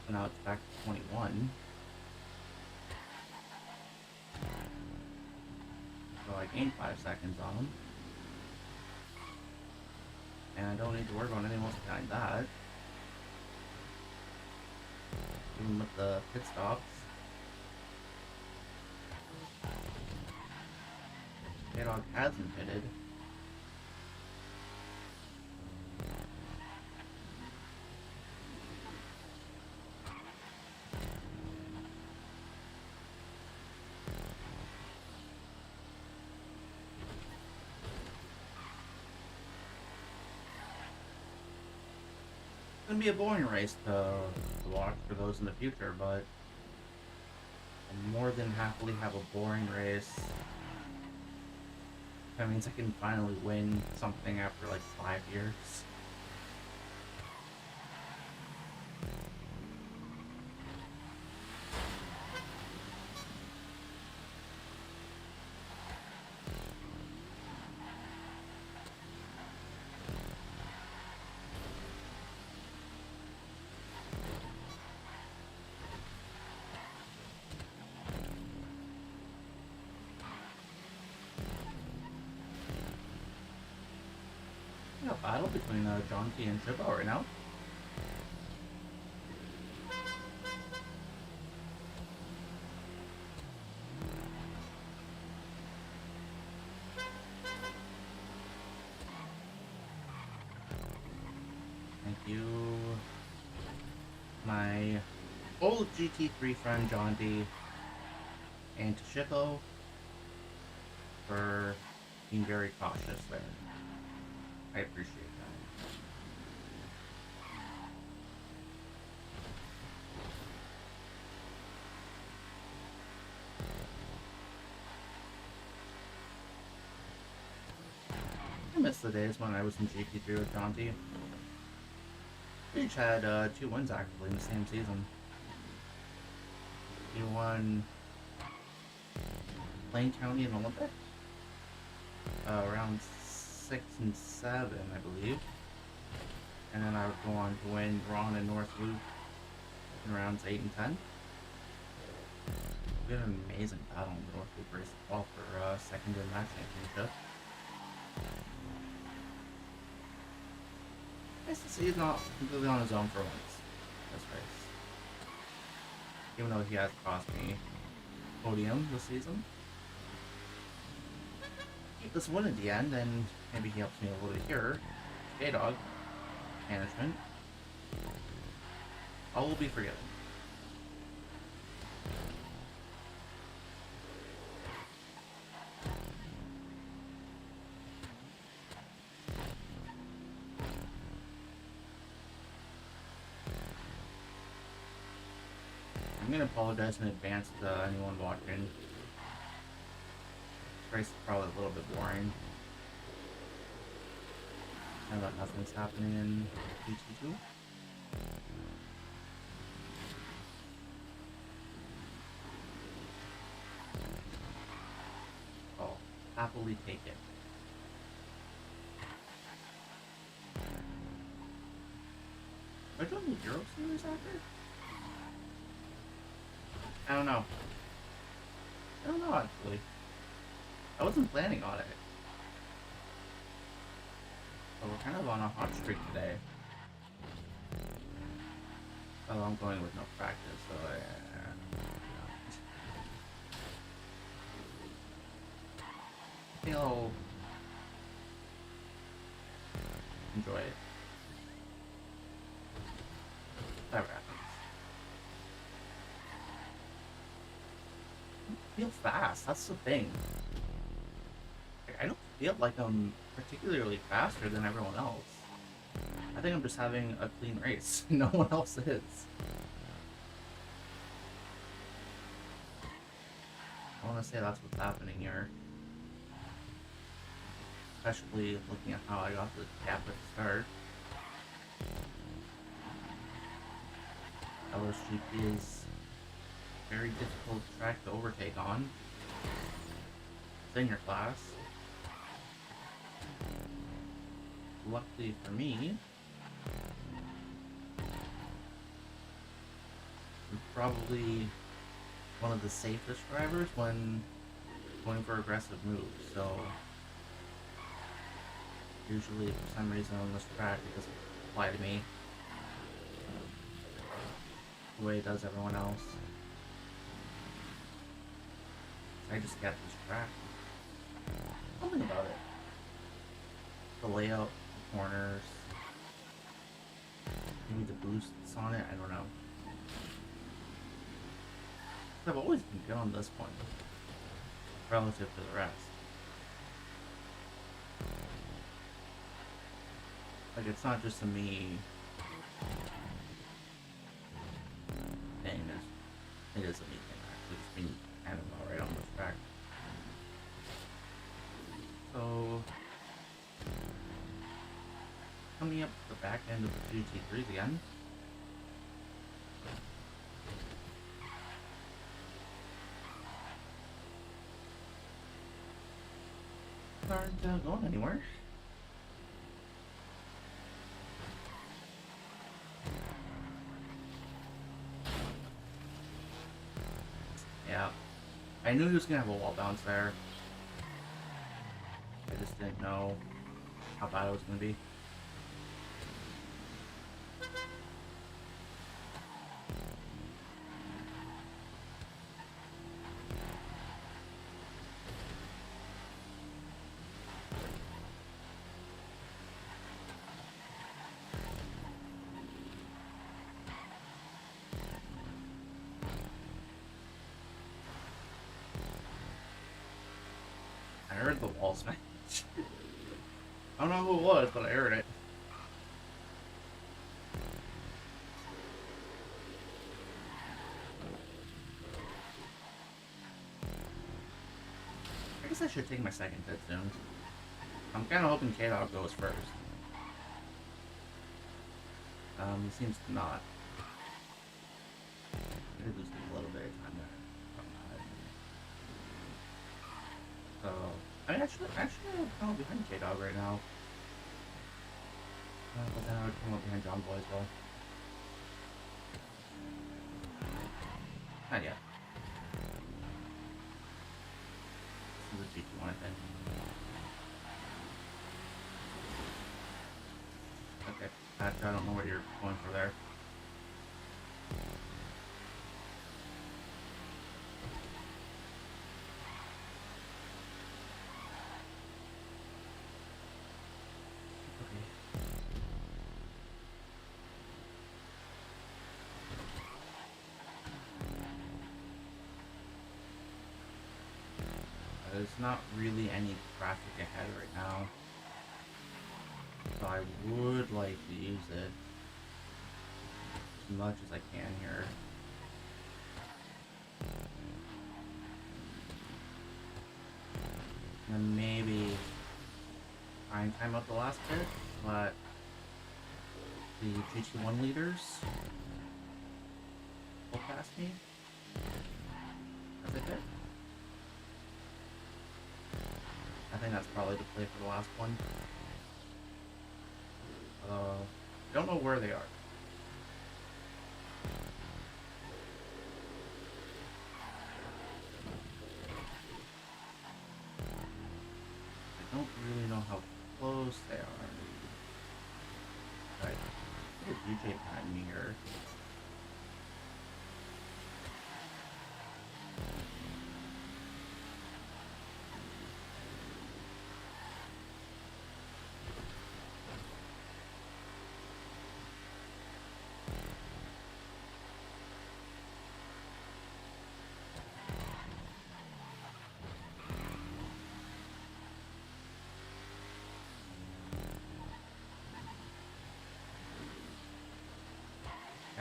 So now it's back to 21. So I gained 5 seconds on him. And I don't need to worry about anyone else behind that. Even with the pit stops. J-Dog hasn't pitted. It's gonna be a boring race to watch for those in the future, but I'll more than happily have a boring race. That means I can finally win something after like 5 years. A battle between John T and Chippo right now. Thank you, my old GT3 friend John D, and to Chippo for being very cautious there. I appreciate that. I miss the days when I was in GT3 with Jonty. We each had 2 wins actually in the same season. He won Plain County and Olympic. Around 6 and 7, I believe. And then I would go on to win Ron and North Loop in rounds 8 and 10. We had an amazing battle in the North Loop race as well for second in that championship. Nice to see he's not completely on his own for once this race. Even though he has cost me podium this season. Keep this win at the end, and maybe he helps me a little bit here. J-Dog management. All will be forgiven. I'm gonna apologize in advance to anyone watching. This race is probably a little bit boring. I know that nothing's happening in GT2. happily take it. Am I doing the Euro Series after? I don't know. I don't know, actually. I wasn't planning on it. But we're kind of on a hot streak today. Oh, I'm going with no practice, so I think I'll enjoy it. Whatever happens. I don't feel fast, that's the thing. I don't feel like I'm particularly faster than everyone else. I think I'm just having a clean race. No one else is. I want to say that's what's happening here. Especially looking at how I got the gap at the start. LSGP is a very difficult track to overtake on. Senior class. Luckily for me, I'm probably one of the safest drivers when going for aggressive moves, so usually for some reason on this track it doesn't apply to me the way it does everyone else. I just get this track. Something about it. The layout, the corners, maybe the boosts on it, I don't know. I've always been good on this one, relative to the rest. Like, it's not just a me thing, it is a me thing, actually. It's been kind of alright on this track. So, coming up to the back end of the GT3 again. Aren't going anywhere. Yeah, I knew he was gonna have a wall bounce there. I just didn't know how bad it was gonna be. I heard the wall smash. I don't know who it was, but I heard it. I guess I should take my second pit soon. I'm kind of hoping K-Dog goes first. He seems to not. Maybe lose a little bit of time there. So, I mean, actually, I'm kind of behind K-Dog right now. But then I would come up behind John Boy as well. Not yet. This is a GT1, I think. Okay, I don't know what you're going for there. There's not really any traffic ahead right now, so I would like to use it as much as I can here. And then maybe try and time out the last bit, but the GT1 leaders will pass me. That's it. think that's probably the play for the last one. Don't know where they are. I don't really know how close they are. Right. There's a DJ behind me here.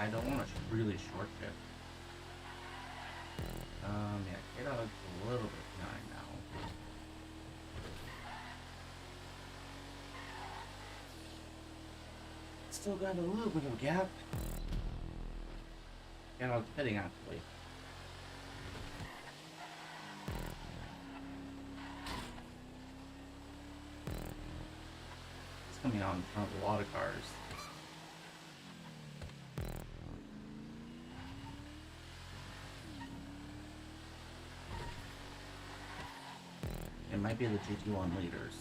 I don't want to really short shift. Yeah, K-Dog's a little bit behind now. Still got a little bit of a gap. K-Dog's pitting actually. It's coming out in front of a lot of cars. It might be the GT1 leaders.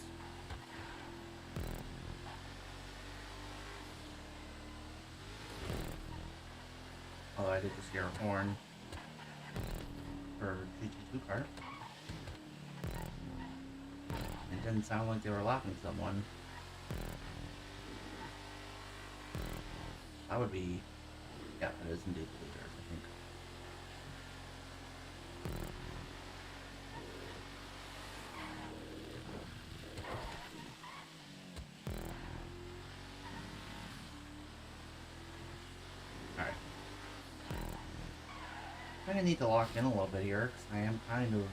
Although I did just hear a horn for GT2 car. It didn't sound like they were lapping someone. That would be... yeah, that is indeed the leaders, I think. Alright. I think I need to lock in a little bit here, because I am kind of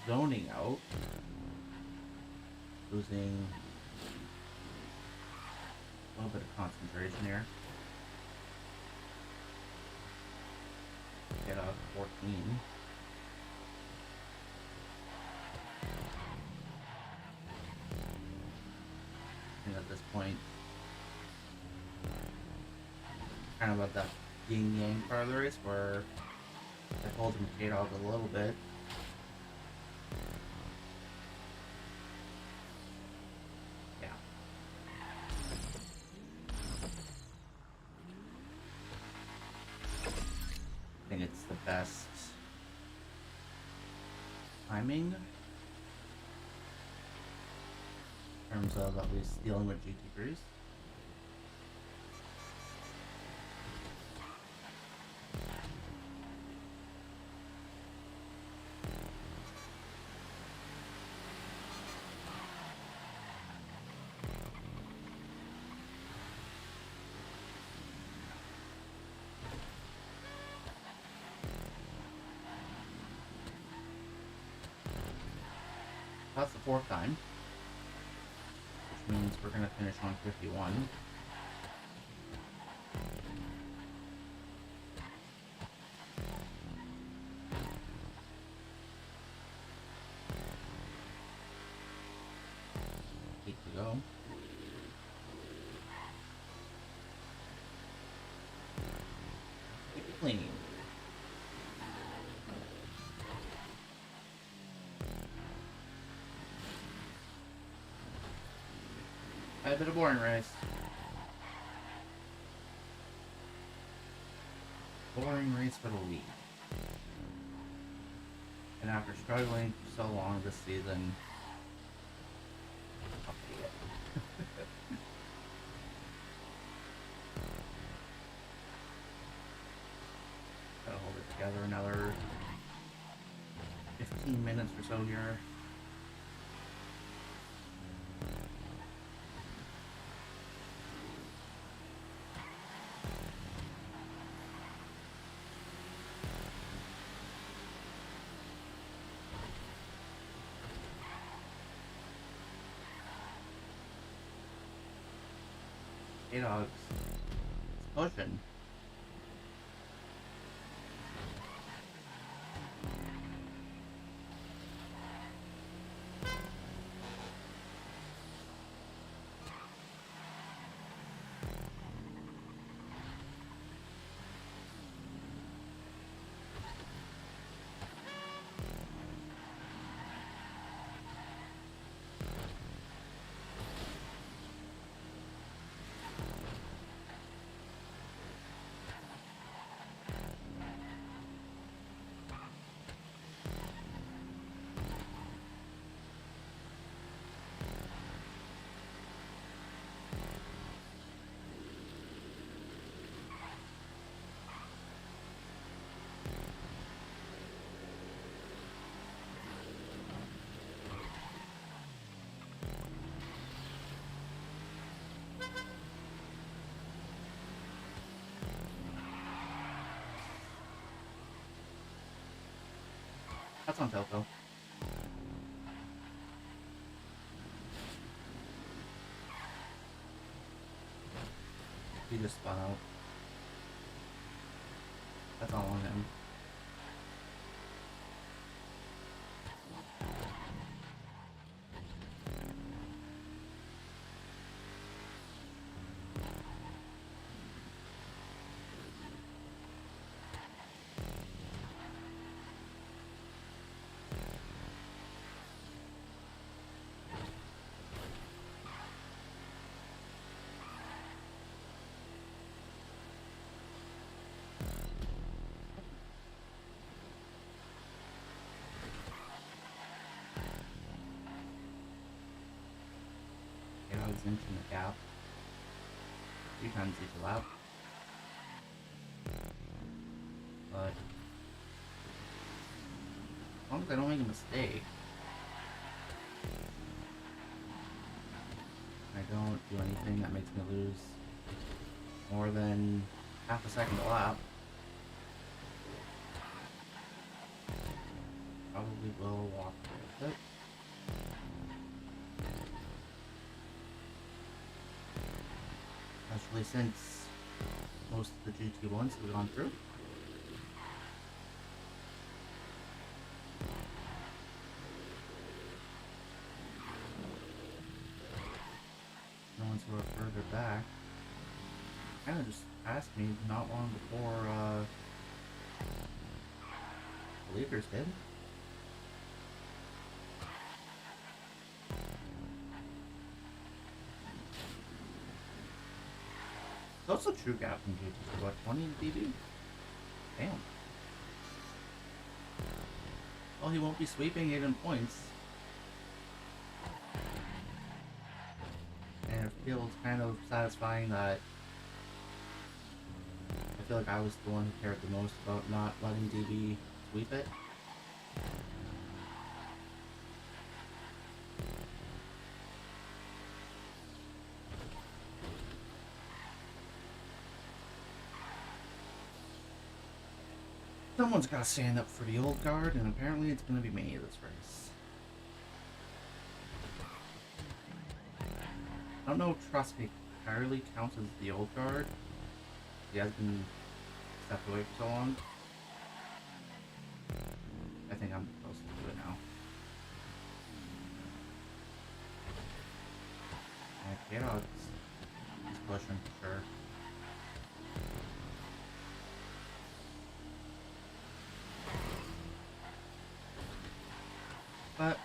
zoning out. Losing a little bit of concentration here. Get up 14. And at this point, kind of at that yin yang part of the race where I pulled him K-Dog a little bit. Yeah. I think it's the best timing in terms of at least dealing with GT3s. That's the fourth time, which means we're going to finish on 51. Eight to go. Keep it clean. A bit of boring race. Boring race for the lead. And after struggling for so long this season, I'll take it. Gotta hold it together another 15 minutes or so here. K-Dog's pushing. That's on Telco. He just spun out. That's all on him. I was inching the gap 3 times each lap. But as long as I don't make a mistake, I don't do anything that makes me lose more than half a second a lap, probably will walk away with it. Especially since most of the GT1s have gone through. The ones who are further back kind of just passed me not long before the leaders did. That's a true gap from GT2, what, 20 dB? Damn. Well, he won't be sweeping it in points. And it feels kind of satisfying that I feel like I was the one who cared the most about not letting DB sweep it. Someone's got to stand up for the old guard, and apparently it's going to be me this race. I don't know if Trust entirely counts as the old guard. He has been stepped away for so long. I think I'm supposed to do it now. Yeah, he's pushing for sure. But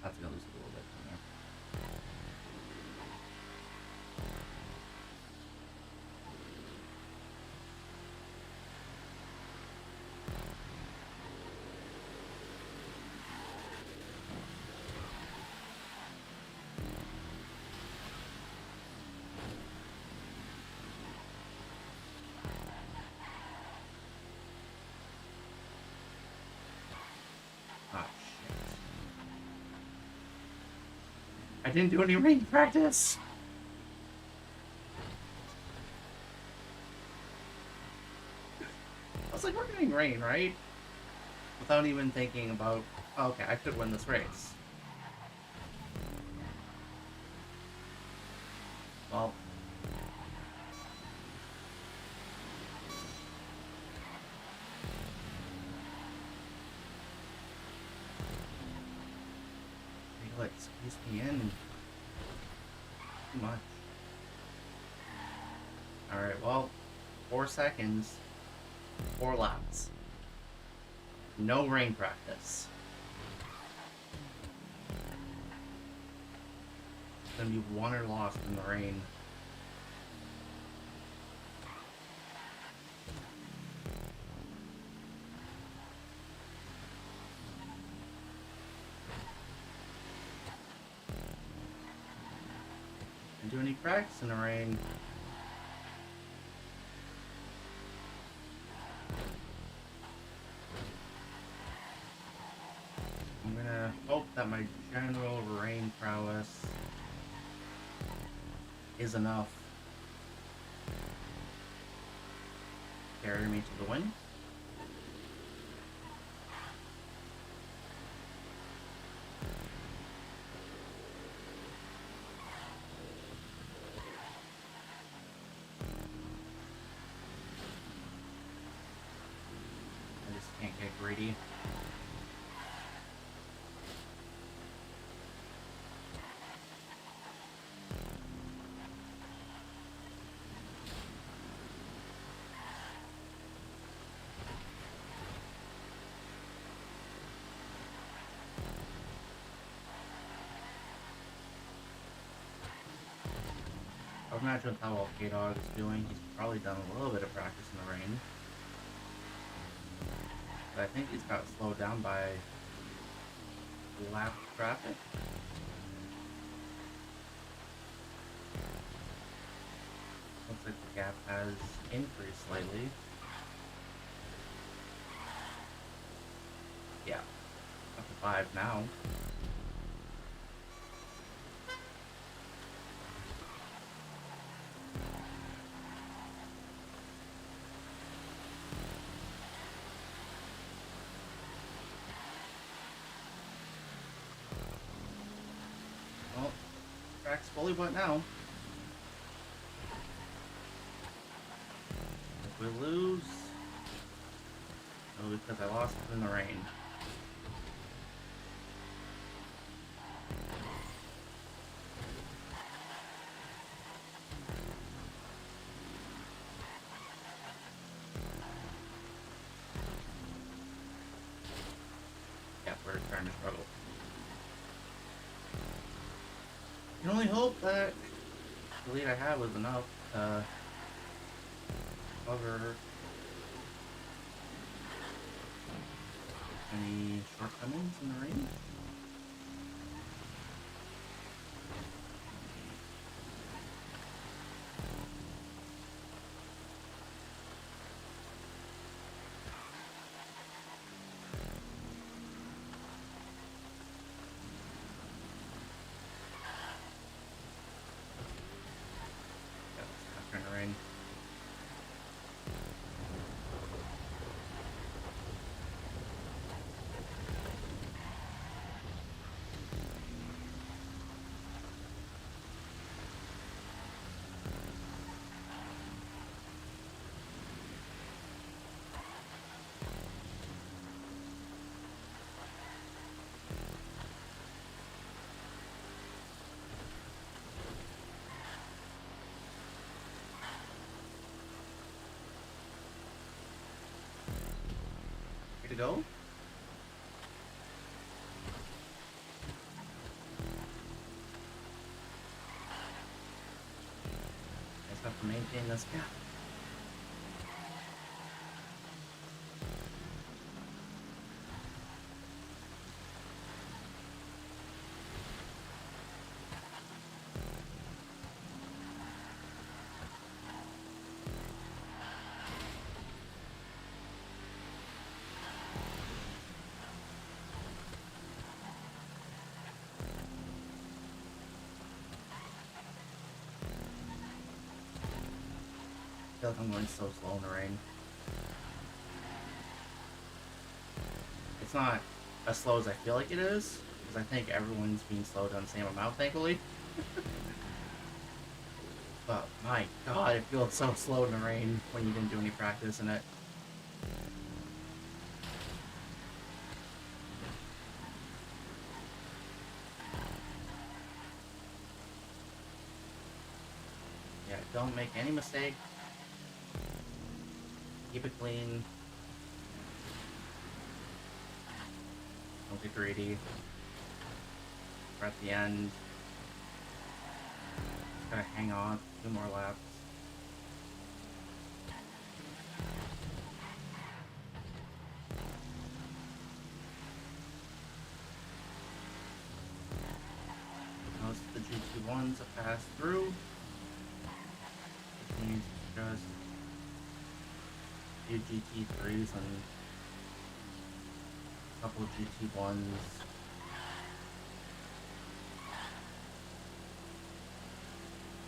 that's gonna lose a little bit from there. Ah, shit. I didn't do any rain practice! I was like, we're getting rain, right? Without even thinking about, oh, okay, I could win this race. Well, they like squeezed me in too much. Alright, well, 4 seconds, 4 laps. No rain practice. It's gonna be won or lost in the rain. Didn't do any practice in the rain. I'm gonna hope that my general rain prowess is enough carry me to the win. I just can't get greedy. I would imagine with how well K-Dog is doing, he's probably done a little bit of practice in the rain. But I think he's got slowed down by lap traffic. Looks like the gap has increased slightly. Yeah, up to 5 now. Well, track's fully wet now. If we lose, it'll be because I lost it in the rain. Yeah, we're trying to struggle. I can only hope that the lead I had was enough to cover any shortcomings in the rain. Yeah, it's not trying to rain. To go. I just have to maintain this gap. I feel like I'm going so slow in the rain. It's not as slow as I feel like it is, because I think everyone's being slowed down the same amount, thankfully. But my god, it feels so slow in the rain when you didn't do any practice in it. Yeah, don't make any mistake. Keep it clean. Don't get greedy. We're at the end. Just gotta hang on. 2 more laps. Most of the GT1s have passed through. Which means just a few GT3s and a couple of GT1s.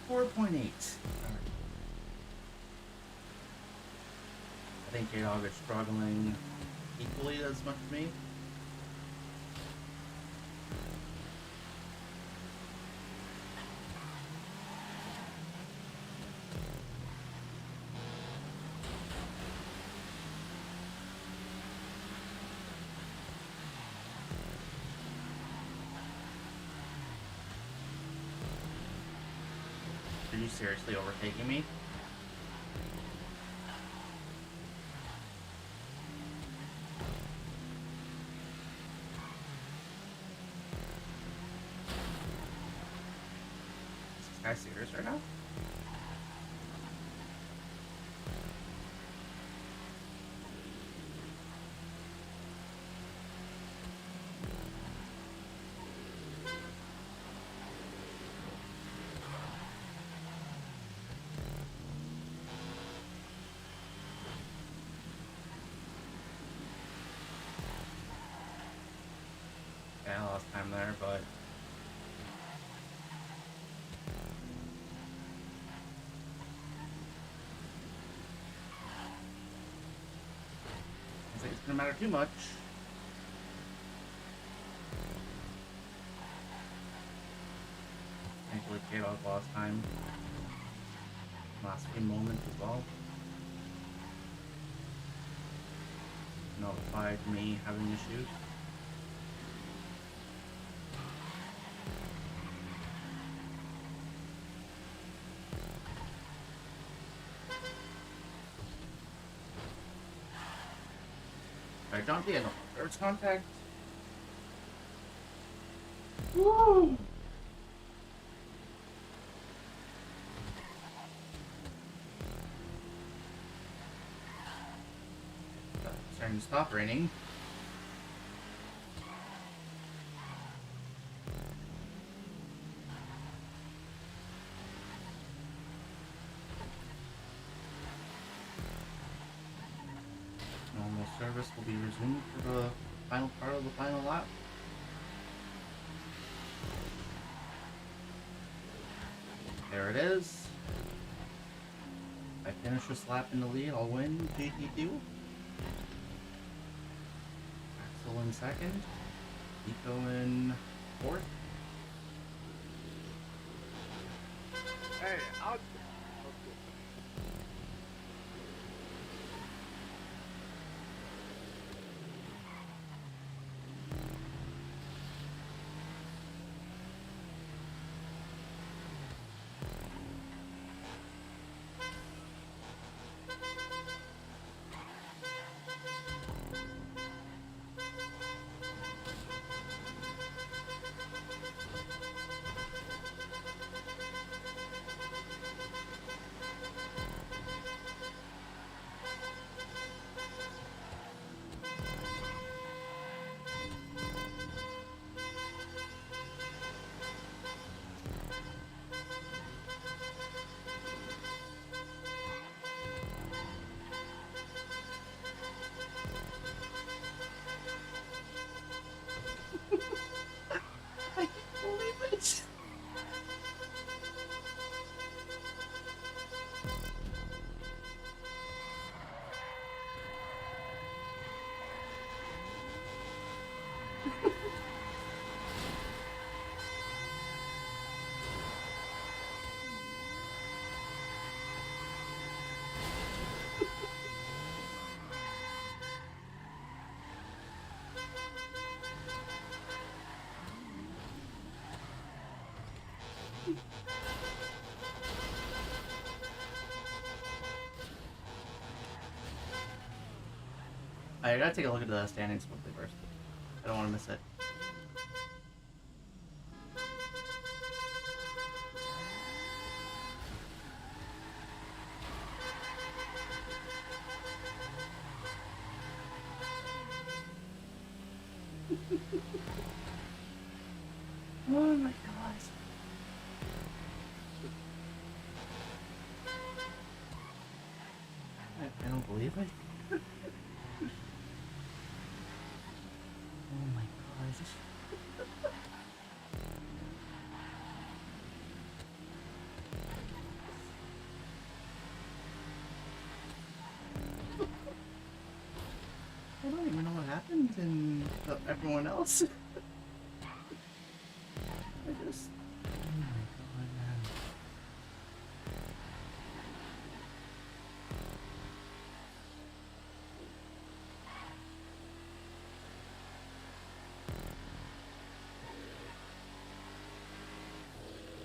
.8. Alright. think K-Dog is struggling equally as much as me. Are you seriously overtaking me? Is this guy serious right now? Yeah, I lost time there, but I think it's gonna matter too much. Thankfully, K-Dog lost time. Last few moments as well. Notified me having issues. Alright, John T, no service contact. Woo! Starting to stop raining. Normal service will be resumed for the final part of the final lap. There it is. If I finish this lap in the lead, I'll win GT2. Axel in second. Nico in fourth. Hey, I'll... I can't believe it! I gotta take a look at the standings quickly first. I don't want to miss it. Oh my god. I don't believe it. Oh my god. But everyone else, I just. Oh my god, man.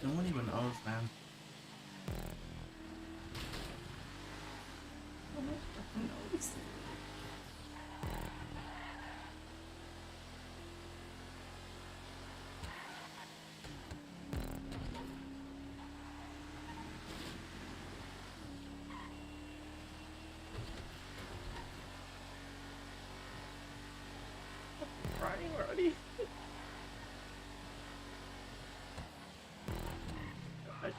No one even knows, man. No one fucking knows. I'm crying already. God.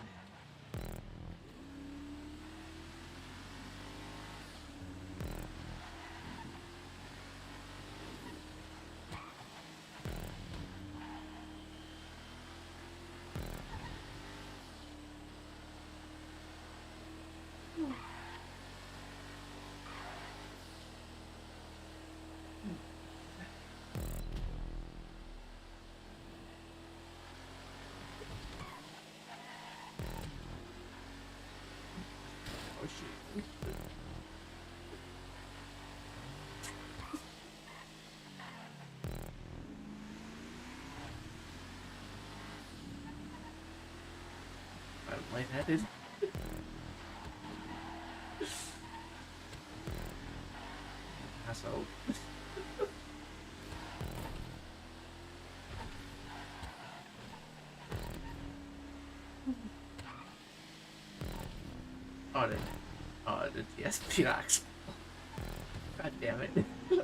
Oh shit. I'm lightheaded. Pass out. Oh, the TSP Axel. God damn it. I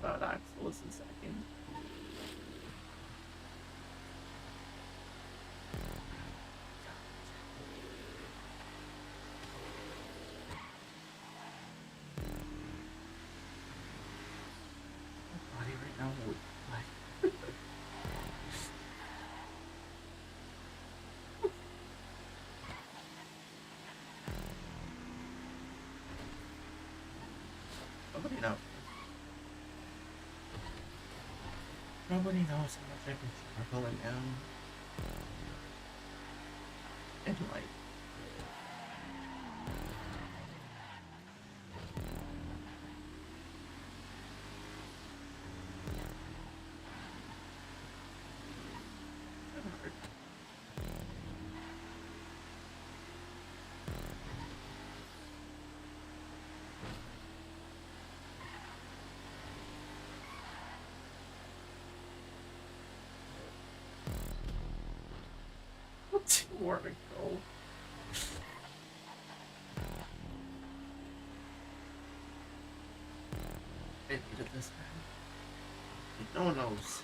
thought Axel was in second. My body right now would like. Nobody knows. Nobody knows how much I've been struggling in life. It's hard. Two more to go. I needed this, man. Like, no one knows.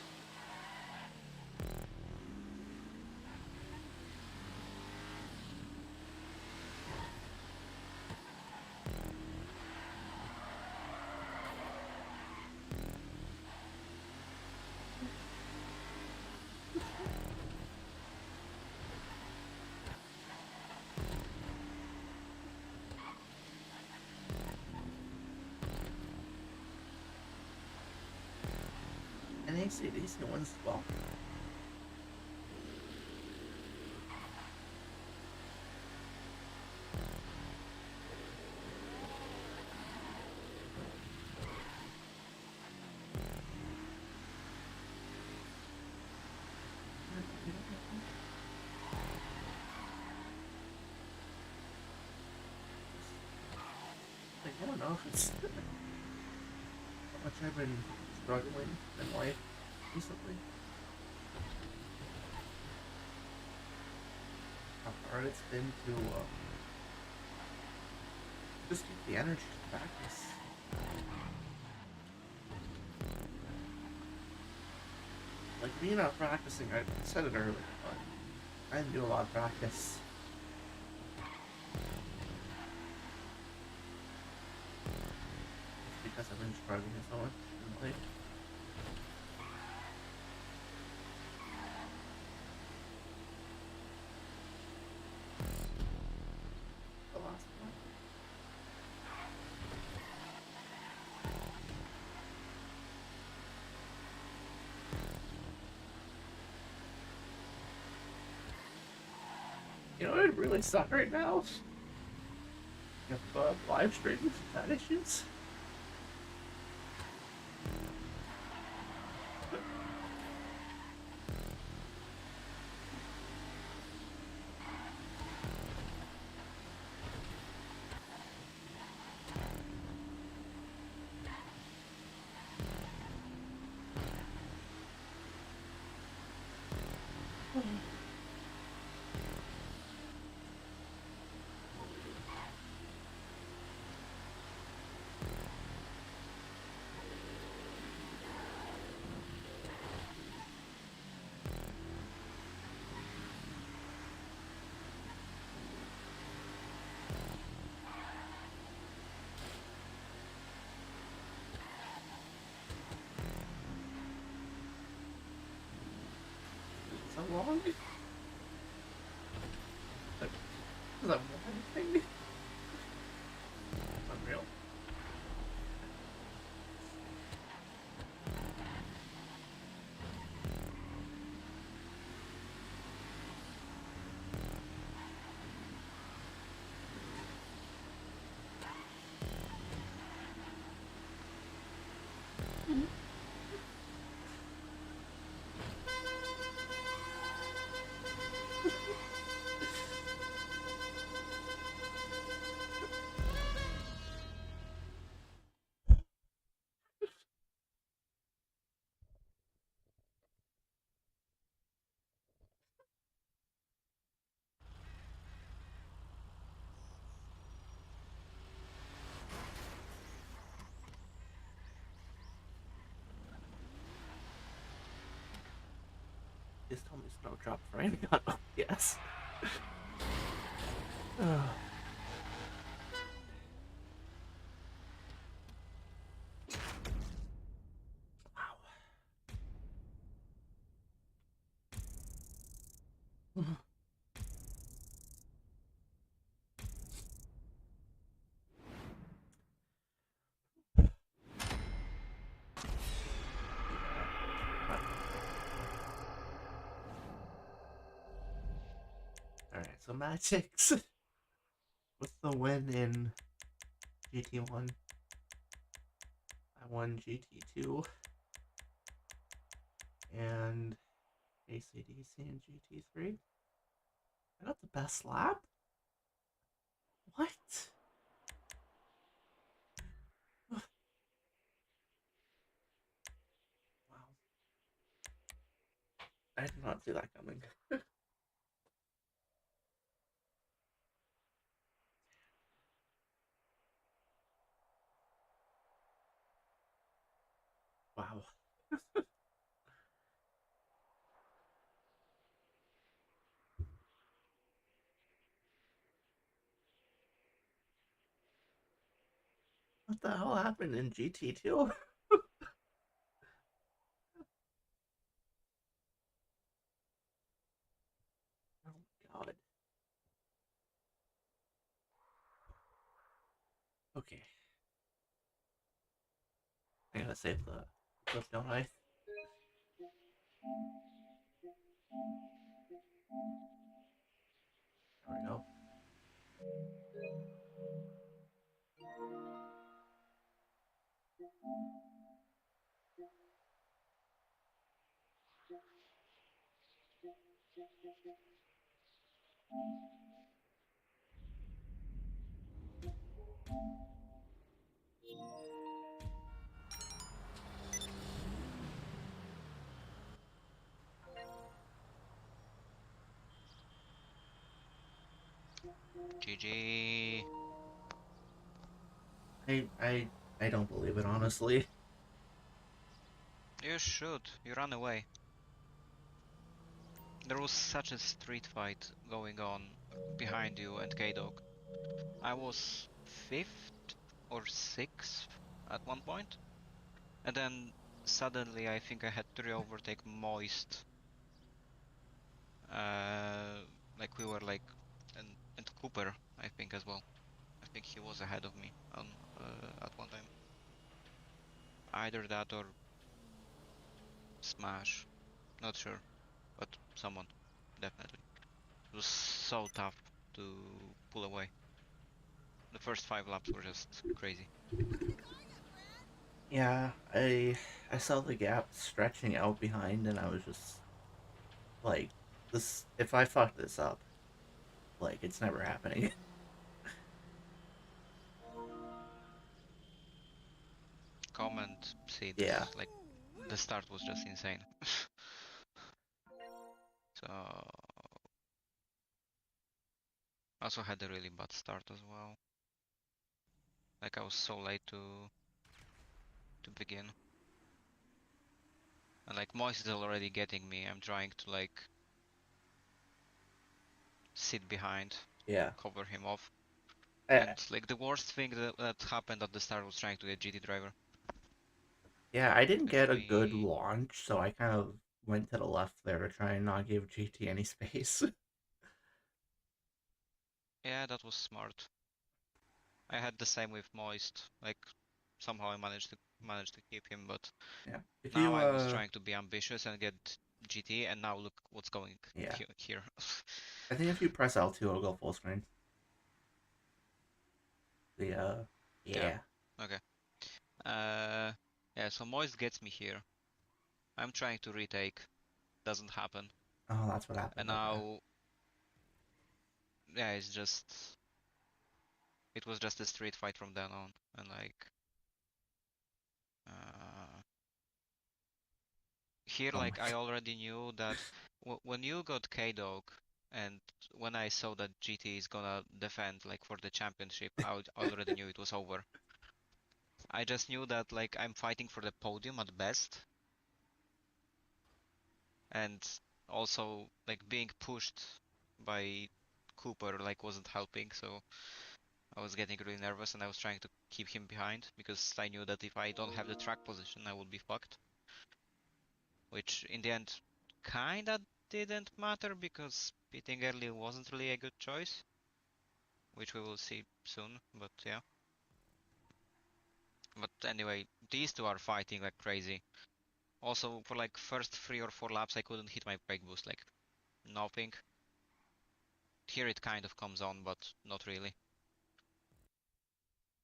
And ACDC ones as well. Like, I don't know if it's how much I've been struggling in life recently. How hard it's been to just keep the energy to practice. Like, me not practicing, I said it earlier, but I didn't do a lot of practice. Because I've been struggling so much in life. The last one. You know, it really suck right now. If live stream had issues. So long. Is that one thing? Unreal. Just tell me Snowdrop frame got yes. Wow. Alright, so match 6. What's the win in GT1? I won GT2 and ACDC in GT3. I got the best lap? What? Wow. I did not see that coming. Wow. What the hell happened in GT2? Oh god. Okay. I gotta save the clip, don't I? There we go. GG. I don't believe it, honestly. You should. You ran away. There was such a street fight going on behind you and K-Dog. I was 5th or 6th at one point, and then suddenly I think I had 3 overtake Moist. Like we were like, and Cooper I think as well. I think he was ahead of me on at one time. Either that or Smash, not sure, but someone definitely. It was so tough to pull away. The first 5 laps were just crazy. Yeah, I saw the gap stretching out behind, and I was just like, this. If I fuck this up, like it's never happening. Come and see Yeah, this. Like the start was just insane. So I also had a really bad start as well. Like I was so late to begin. And like Moist is already getting me. I'm trying to like sit behind, yeah. cover him off. I, And like the worst thing that happened at the start was trying to get GT driver. yeah, I didn't Because get a good we, launch, so I kind of went to the left there to try and not give GT any space. yeah, that was smart. I had the same with Moist. Like somehow I managed to keep him, but Yeah, if now you I was trying to be ambitious and get GT, and now look what's going yeah, here. I think if you press L2, it'll go full screen. The Yeah. yeah. Okay. Yeah. So Moist gets me here. I'm trying to retake. Doesn't happen. Oh, that's what And happened. Okay. now, yeah, it was just a street fight from then on. And like, uh, here, Oh my like, I already knew that when you got K-Dog, and when I saw that GT is gonna defend like for the championship, already knew it was over. I just knew that like I'm fighting for the podium at best, and also like being pushed by Cooper like wasn't helping, so I was getting really nervous and I was trying to keep him behind because I knew that if I don't have the track position I would be fucked, which in the end kinda didn't matter because pitting early wasn't really a good choice, which we will see soon, but yeah. But anyway, these two are fighting like crazy. Also for like first 3 or 4 laps I couldn't hit my brake boost, like nothing. Here it kind of comes on, but not really.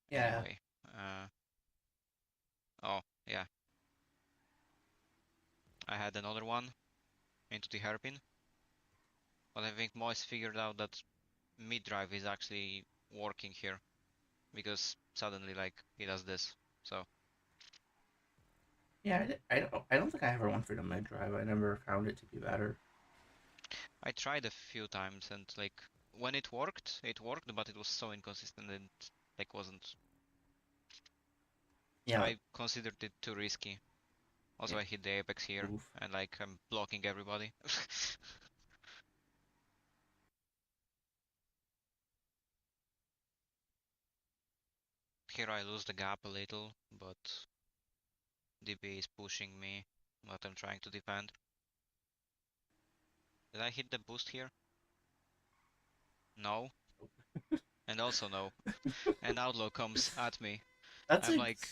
yeah. Anyway, uh, oh yeah, I had another one into the hairpin, but I think Moise figured out that mid drive is actually working here because suddenly like he does this. So Yeah, I don't think I ever went for the mid drive. I never found it to be better. I tried a few times and like when it worked, but it was so inconsistent and like wasn't. Yeah, I considered it too risky. yeah. Also, I hit the apex here Oof. and like I'm blocking everybody. Here I lose the gap a little, but DB is pushing me, but I'm trying to defend. Did I hit the boost here? No. And also no. And Outlaw comes at me. That's I'm like,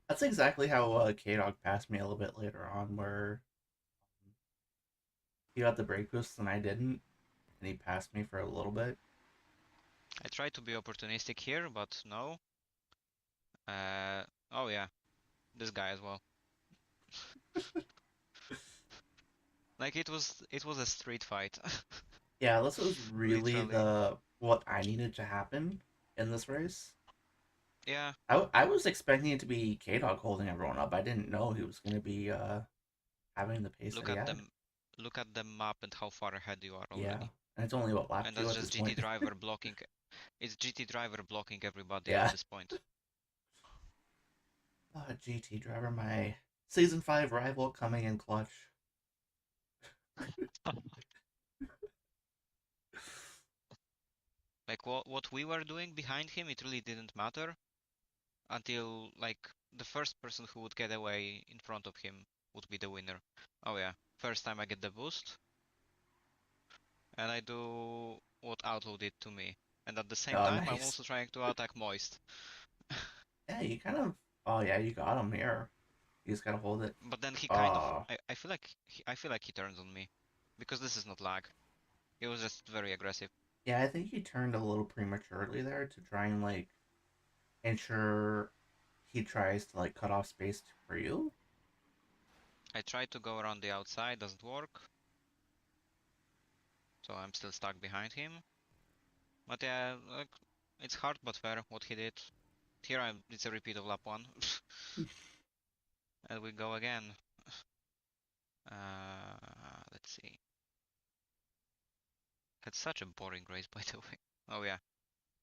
that's exactly how K Dog passed me a little bit later on, where he got the brake boost and I didn't, and he passed me for a little bit. I try to be opportunistic here, but no. Oh yeah, this guy as well. Like it was a street fight. Yeah, this was really Literally. the what I needed to happen in this race. Yeah, I was expecting it to be K Dog holding everyone up. I didn't know he was going to be having the pace that look he at had. them look at the map and how far ahead you are Yeah, already. and it's only what lap And two that's at just this GT point. driver blocking. It's GT driver blocking everybody at Yeah. this point. GT driver, my season 5 rival coming in clutch. Like what we were doing behind him, it really didn't matter until like the first person who would get away in front of him would be the winner. Oh yeah, first time I get the boost and I do what Outlaw did to me. And at the same Oh, time, I'm nice. also trying to attack Moist. Yeah, you kind of. Oh yeah, you got him here. You just gotta hold it. But then he kind of, Oh, I feel like he turns on me because this is not lag. He was just very aggressive. Yeah, I think he turned a little prematurely there to try and like ensure he tries to like cut off space for you. I tried to go around the outside, doesn't work. So I'm still stuck behind him. But yeah, like, it's hard but fair what he did. Here it's a repeat of lap 1. And we go again. Let's see. Had such a boring race, by the way. Oh yeah,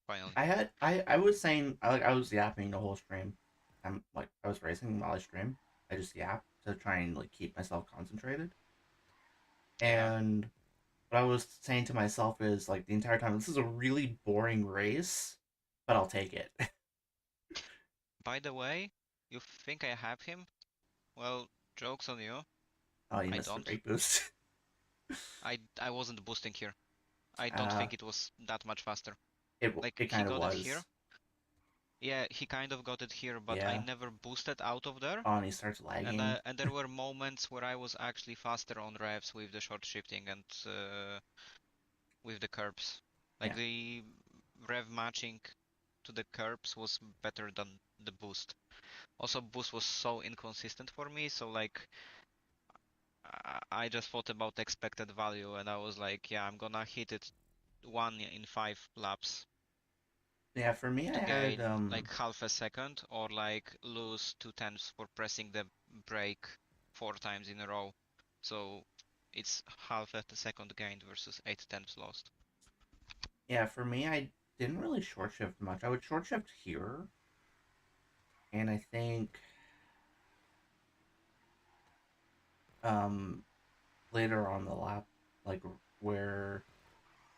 finally. I was saying I was yapping the whole stream. I'm like I was racing while I stream. I just yapped to try and like keep myself concentrated. Yeah. And what I was saying to myself is like the entire time, this is a really boring race, but I'll take it. By the way, you think I have him? Well, joke's on you. Oh, you I missed the don't. brake boost. I wasn't boosting here. I don't uh, think it was that much faster. Like, it he kind of got it here. was. Yeah, he kind of got it here, but I Yeah. never boosted out of there. Oh, and he starts lagging. And there were moments where I was actually faster on revs with the short shifting and with the curbs. Like Yeah. the rev matching to the curbs was better than the boost. Also, boost was so inconsistent for me, so like I just thought about expected value and I was like, yeah, I'm gonna hit it 1 in 5 laps Yeah, for me I to had gain like half a second or like lose 2 tenths for pressing the brake 4 times in a row. So it's half a second gained versus 8 tenths lost. yeah, for me I didn't really short shift much. I would short shift here, and I think um later on the lap, like where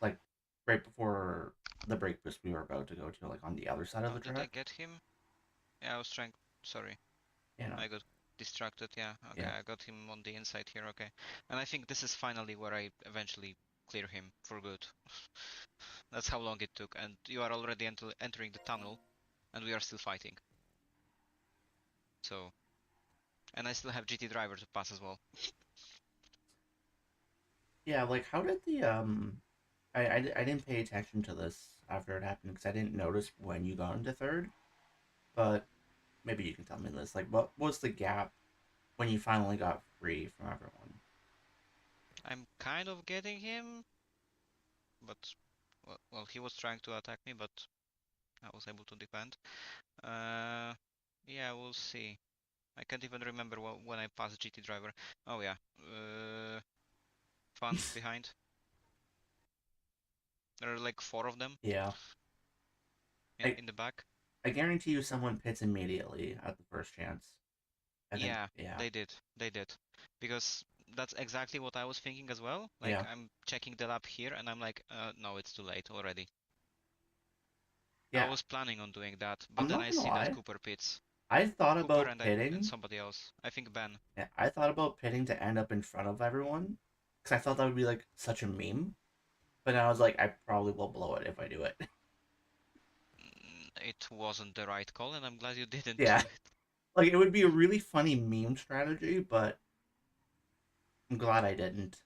like right before the brake boost we were about to go to, like on the other side of Oh, the did I track. get him? Yeah, I was trying. Sorry, You know, I got distracted. Yeah, okay, yeah, I got him on the inside here. Okay, and I think this is finally where I eventually clear him for good. That's how long it took, and you are already entering the tunnel, and we are still fighting. So, and I still have GT driver to pass as well. yeah. Like, how did the I didn't pay attention to this after it happened because I didn't notice when you got into third, but maybe you can tell me this. Like, what was the gap when you finally got free from everyone? I'm kind of getting him, but well, he was trying to attack me, but I was able to defend. Uh, yeah, we'll see. I can't even remember when I passed GT driver. Oh yeah, fun behind. There are like 4 of them Yeah, in I in the back. I guarantee you someone pits immediately at the first chance. I think, Yeah, yeah, they did. They did. Because that's exactly what I was thinking as well. Like yeah, I'm checking the lap here and I'm like, no, it's too late already. I yeah. was planning on doing that, but I'm then not I gonna see that lie. Cooper pits. I thought Cooper about and pitting. somebody else. I think Ben. Yeah, I thought about pitting to end up in front of everyone because I thought that would be like such a meme. But I was like, I probably will blow it if I do it. It wasn't the right call, and I'm glad you didn't do Yeah, it. like it would be a really funny meme strategy, but I'm glad I didn't.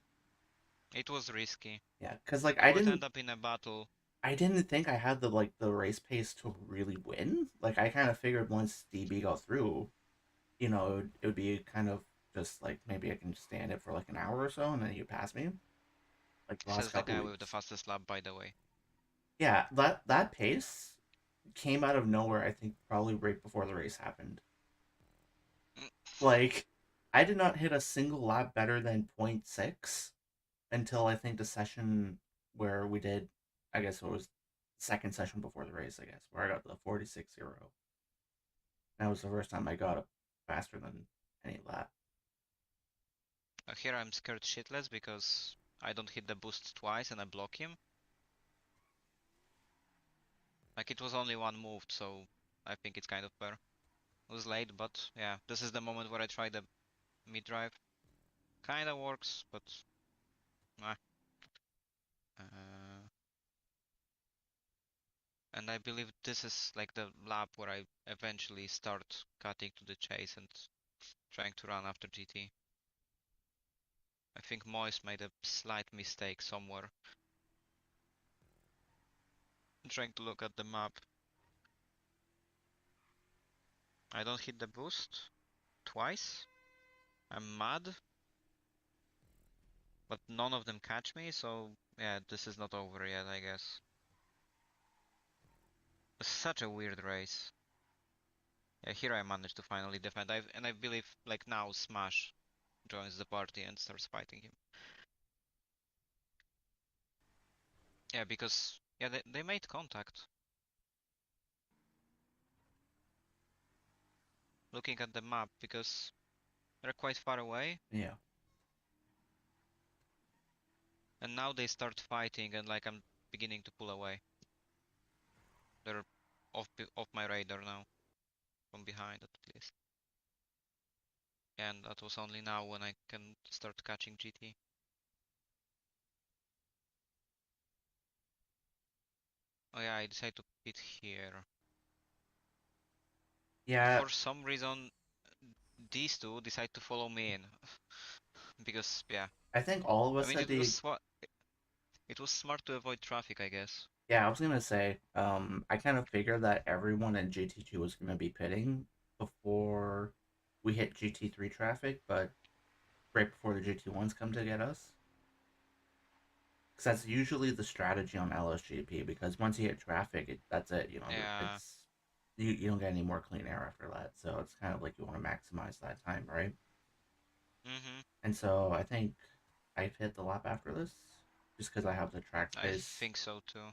It was risky. Yeah, because like I would end up in a battle. I didn't think I had the like the race pace to really win. Like I kind of figured once DB got through, it would be kind of just like maybe I can stand it for like an hour or so, and then you pass me like the last Says the couple guy with the weeks. fastest lap, by the way. Yeah, that pace came out of nowhere. I think probably right before the race happened. Mm, Like I did not hit a single lap better than point 0.6 until I think the session where we did, I guess it was the second session before the race, I guess, where I got the 46.0. That was the first time I got up faster than any lap. Here I'm scared shitless because I don't hit the boost twice and I block him. Like it was only one move, so I think it's kind of fair. It was late, but yeah, this is the moment where I try the mid drive. Kinda works, but nah. Uh, and I believe this is like the lap where I eventually start cutting to the chase and trying to run after GT. I think Moise made a slight mistake somewhere. trying to look at the map. I don't hit the boost twice. I'm mad. But none of them catch me, so yeah, this is not over yet, I guess. It's such a weird race. Yeah, here I managed to finally defend. And I believe like now Smash joins the party and starts fighting him. Yeah, because yeah, they made contact. Looking at the map because they're quite far away. Yeah. And now they start fighting and like I'm beginning to pull away. They're off my radar now. From behind at least. And that was only now when I can start catching GT. Oh yeah, I decided to pit here. Yeah, For some reason, these two decide to follow me in. Because, yeah. I think all of I us mean, had the. it was smart to avoid traffic, I guess. Yeah, I was gonna say, I kind of figured that everyone in GT2 was gonna be pitting before we hit GT3 traffic, but right before the GT1s come to get us. Because that's usually the strategy on LSGP, because once you hit traffic, that's it, Yeah. it's you don't get any more clean air after that, so it's kind of like you want to maximize that time, right? Mm-hmm. And so I think I've hit the lap after this, just because I have the track I space think so too.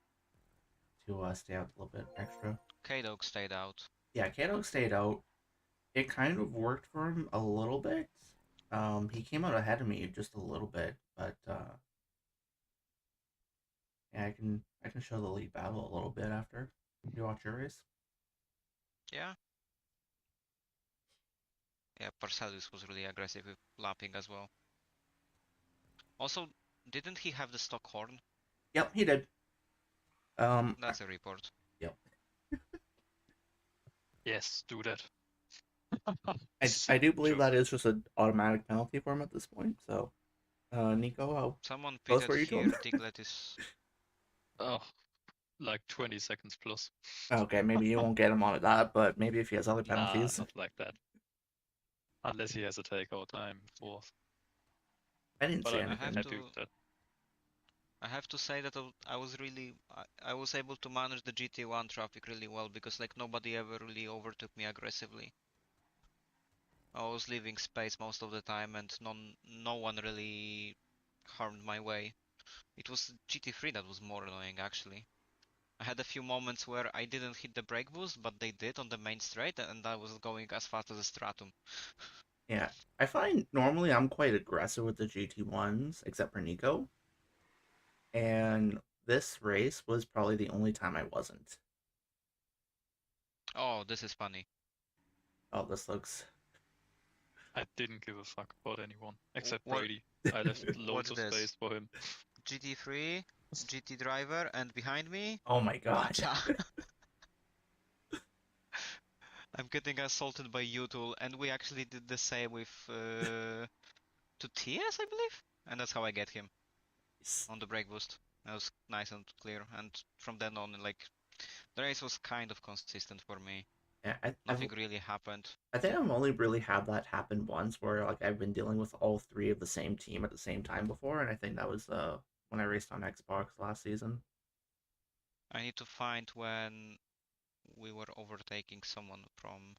to stay out a little bit extra. K-Dog stayed out. Yeah, Kato stayed out. It kind of worked for him a little bit. He came out ahead of me just a little bit, but yeah, I can show the lead battle a little bit after you watch your race. Yeah. Yeah, Parcellis was really aggressive with lapping as well. Also, didn't he have the stock horn? Yep, he did. That's a report. Yep. Yes, do that. I do believe Joke. that is just an automatic penalty for him at this point. So, Nico, how Someone close pitted were you to here. him? Diglett is. Oh, like 20 seconds plus. Okay, maybe you won't get him on that, but maybe if he has other Nah, penalties. not like that. Unless he has a takeout time fourth. I didn't But see I'm I have anything. happy to. with that. I have to say that I was really. I was able to manage the GT1 traffic really well because like nobody ever really overtook me aggressively. I was leaving space most of the time and no one really harmed my way. It was GT3 that was more annoying actually. I had a few moments where I didn't hit the brake boost, but they did on the main straight, and I was going as fast as a Stratum. Yeah, I find normally I'm quite aggressive with the GT1s, except for Nico. And this race was probably the only time I wasn't. Oh, this is funny. Oh, this looks. I didn't give a fuck about anyone except What? Brady. I left loads What's of this? space for him. GT3, GT driver, and behind me, Oh my god. Mata. I'm getting assaulted by Utul, and we actually did the same with to TS, I believe, and that's how I get him on the brake boost. That was nice and clear, and from then on, like the race was kind of consistent for me. Yeah, Nothing really happened. I think I've only really had that happen once, where like I've been dealing with all three of the same team at the same time before, and I think that was when I raced on Xbox last season. I need to find when we were overtaking someone from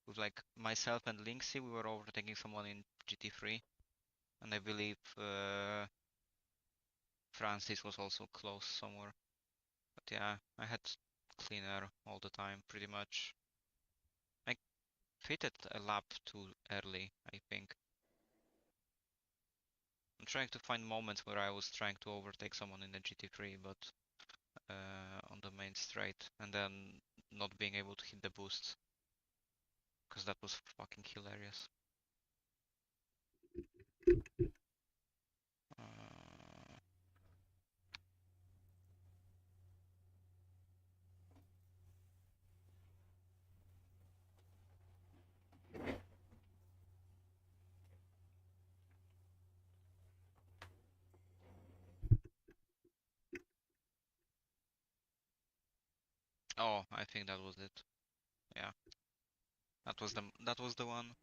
with like myself and Linksy, we were overtaking someone in GT3, and I believe Francis was also close somewhere. But yeah, I had clean air all the time, pretty much. I fitted a lap too early, I think. I'm trying to find moments where I was trying to overtake someone in the GT3, but on the main straight, and then not being able to hit the boosts, because that was fucking hilarious. Uh, Oh, I think that was it. Yeah. That was the one.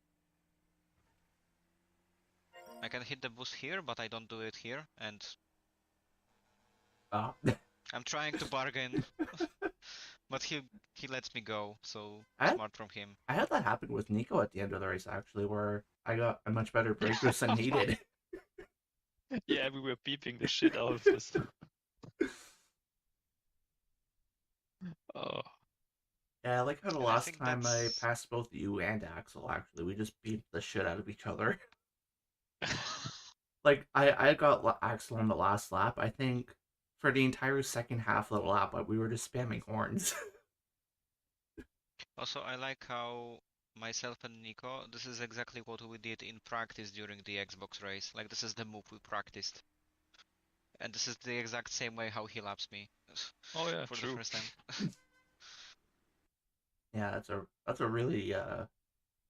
I can hit the boost here, but I don't do it here, and Oh. I'm trying to bargain, but he lets me go, so I smart from him. I had that happen with Nico at the end of the race actually, where I got a much better brake boost than he did. Yeah, we were beeping the shit out of this. Oh, Yeah, I like how the And I last think time I that's passed both you and Axel, actually, we just beat the shit out of each other. Like, I got Axel on the last lap. I think for the entire second half of the lap, we were just spamming horns. also I like how myself and Nico, this is exactly what we did in practice during the Xbox race. Like this is the move we practiced. And this is the exact same way how he laps me oh yeah, for the true. first time. Yeah, that's a really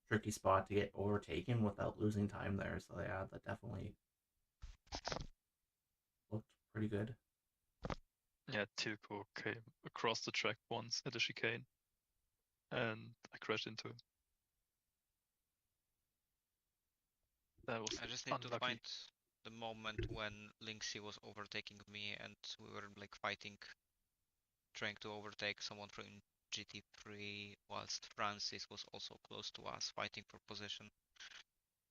tricky spot to get overtaken without losing time there. So yeah, that definitely looked pretty good. Yeah, Tilko came across the track once at a chicane, and I crashed into him. That was I just need to unlucky. find the moment when Linksy was overtaking me and we were like fighting, trying to overtake someone from GT3 whilst Francis was also close to us fighting for position.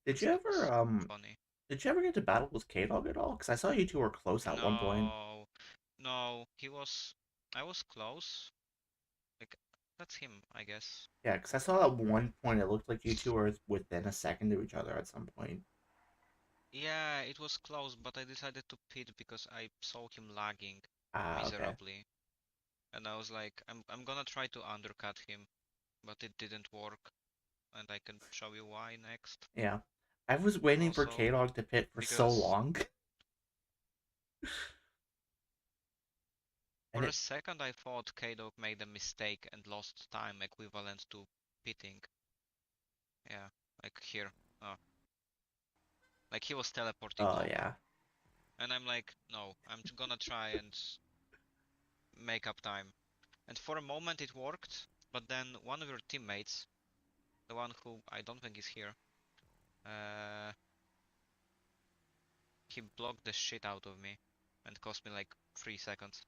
Did you That was ever funny. did you ever get to battle with K-Dog at all? Because I saw you two were close at one point. No, no, I was close. Like, that's him, I guess. Yeah, because I saw at one point it looked like you two were within a second of each other at some point. Yeah, it was close, but I decided to pit because I saw him lagging Ah, okay. miserably. And I was like, I'm gonna try to undercut him, but it didn't work. And I can show you why next. Yeah. I was waiting for Also, K-Dog to pit for so because long. And for a it second I thought K-Dog made a mistake and lost time equivalent to pitting. Yeah, like here. Oh. Like he was teleporting oh long. yeah. And I'm like, no, I'm gonna try and make up time. And for a moment it worked, but then one of your teammates, the one who I don't think is here, uh, he blocked the shit out of me and cost me like 3 seconds.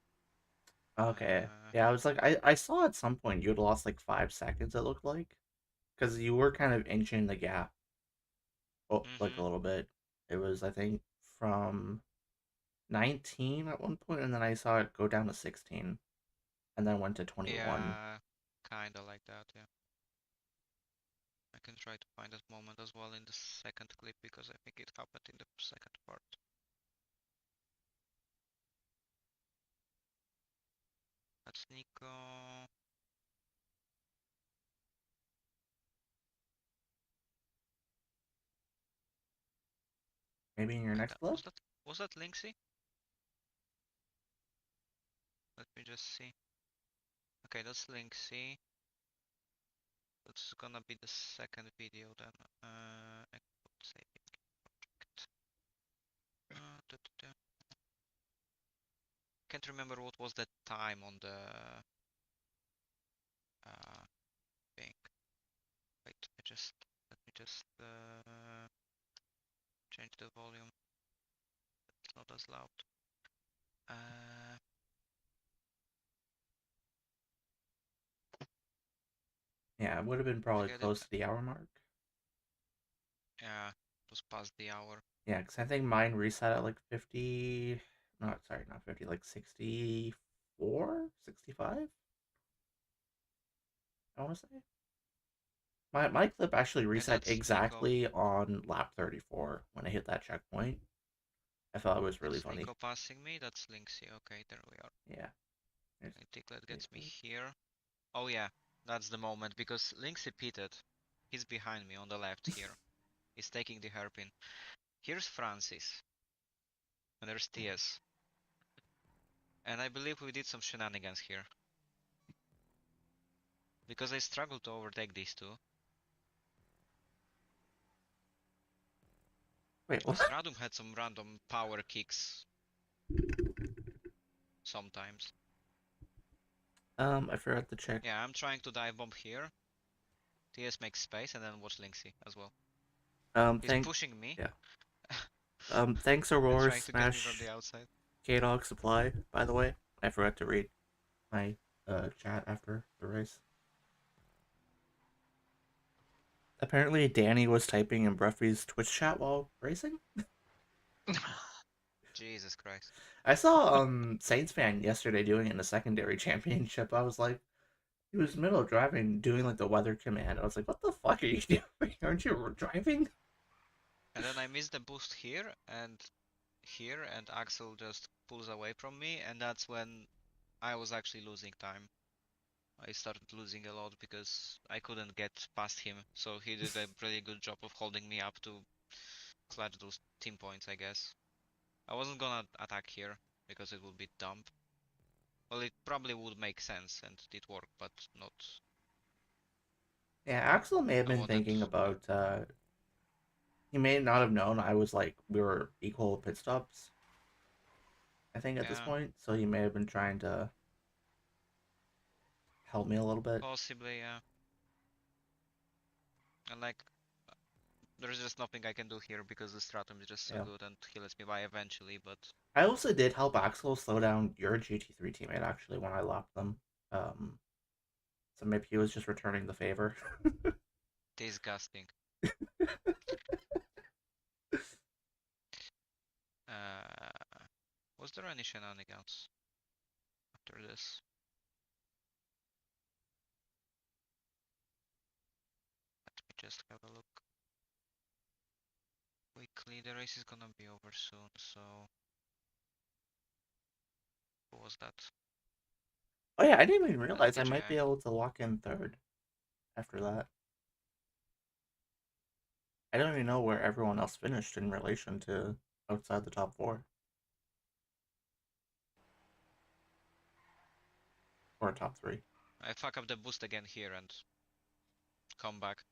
Okay. Uh, Yeah, I was like I saw at some point you had lost like 5 seconds, it looked like. Because you were kind of inching the gap. Oh, like a mhm. little bit. It was I think from 19 at one point, and then I saw it go down to 16, and then went to 21. Yeah, kinda like that, yeah. I can try to find that moment as well in the second clip because I think it happened in the second part. That's Nico. Maybe in your Wait, next clip? was that Linksy? Let me just see. Okay, that's Linksy. That's gonna be the second video then. Export saving project. Da, da, da. Can't remember what was the time on the thing. Wait, let me just change the volume. It's not as loud. Uh, Yeah, it would have been I probably get it. close to the hour mark. Yeah, it was past the hour. Yeah, because I think mine reset at like 50. Not, sorry, not 50, like 64, 65. I want to say. My clip actually Okay, reset that's Nico. exactly on lap 34 when I hit that checkpoint. I thought it was really That's funny. Nico passing me. That's Linksy. Okay, there we are. Yeah. There's I think that gets me Facebook. here. Oh yeah, that's the moment because Linksy pitted. He's behind me on the left here. He's taking the hairpin. Here's Francis. And there's TS. And I believe we did some shenanigans here. Because I struggled to overtake these two. Wait, what? Stradum had some random power kicks sometimes. I forgot to check. Yeah, I'm trying to dive bomb here. TS makes space and then watch Linksy as well. He's pushing me Yeah. Thanks and Aurora trying to get me from Smash the outside. K-Dog Supply, by the way. I forgot to read my chat after the race. Apparently Danny was typing in Bruffy's Twitch chat while racing. Jesus Christ. I saw Saints fan yesterday doing it in the secondary championship. I was like, he was in the middle of driving, doing like the weather command. I was like, what the fuck are you doing? Aren't you driving? And then I missed the boost here, and Axel just pulls away from me, and that's when I was actually losing time. I started losing a lot because I couldn't get past him, so he did a really good job of holding me up to clutch those team points, I guess. I wasn't gonna attack here because it would be dumb. Well, it probably would make sense and it worked, but not. Yeah, Axel may have I been wanted. thinking about he may not have known I was like we were equal pit stops, I think, at this Yeah, point. So he may have been trying to help me a little bit. possibly, yeah. And like, there's just nothing I can do here because the stratum is just so Yeah. good and he lets me by eventually, but I also did help Axel slow down your GT3 teammate actually when I lapped them. Um, so maybe he was just returning the favor. disgusting. Was there any shenanigans after this? Let me just have a look. Quickly, the race is gonna be over soon, so what was that? Oh yeah, I didn't even That's realize I might be DJI. able to lock in third after that. I don't even know where everyone else finished in relation to outside the top four or top three. I fuck up the boost again here and come back.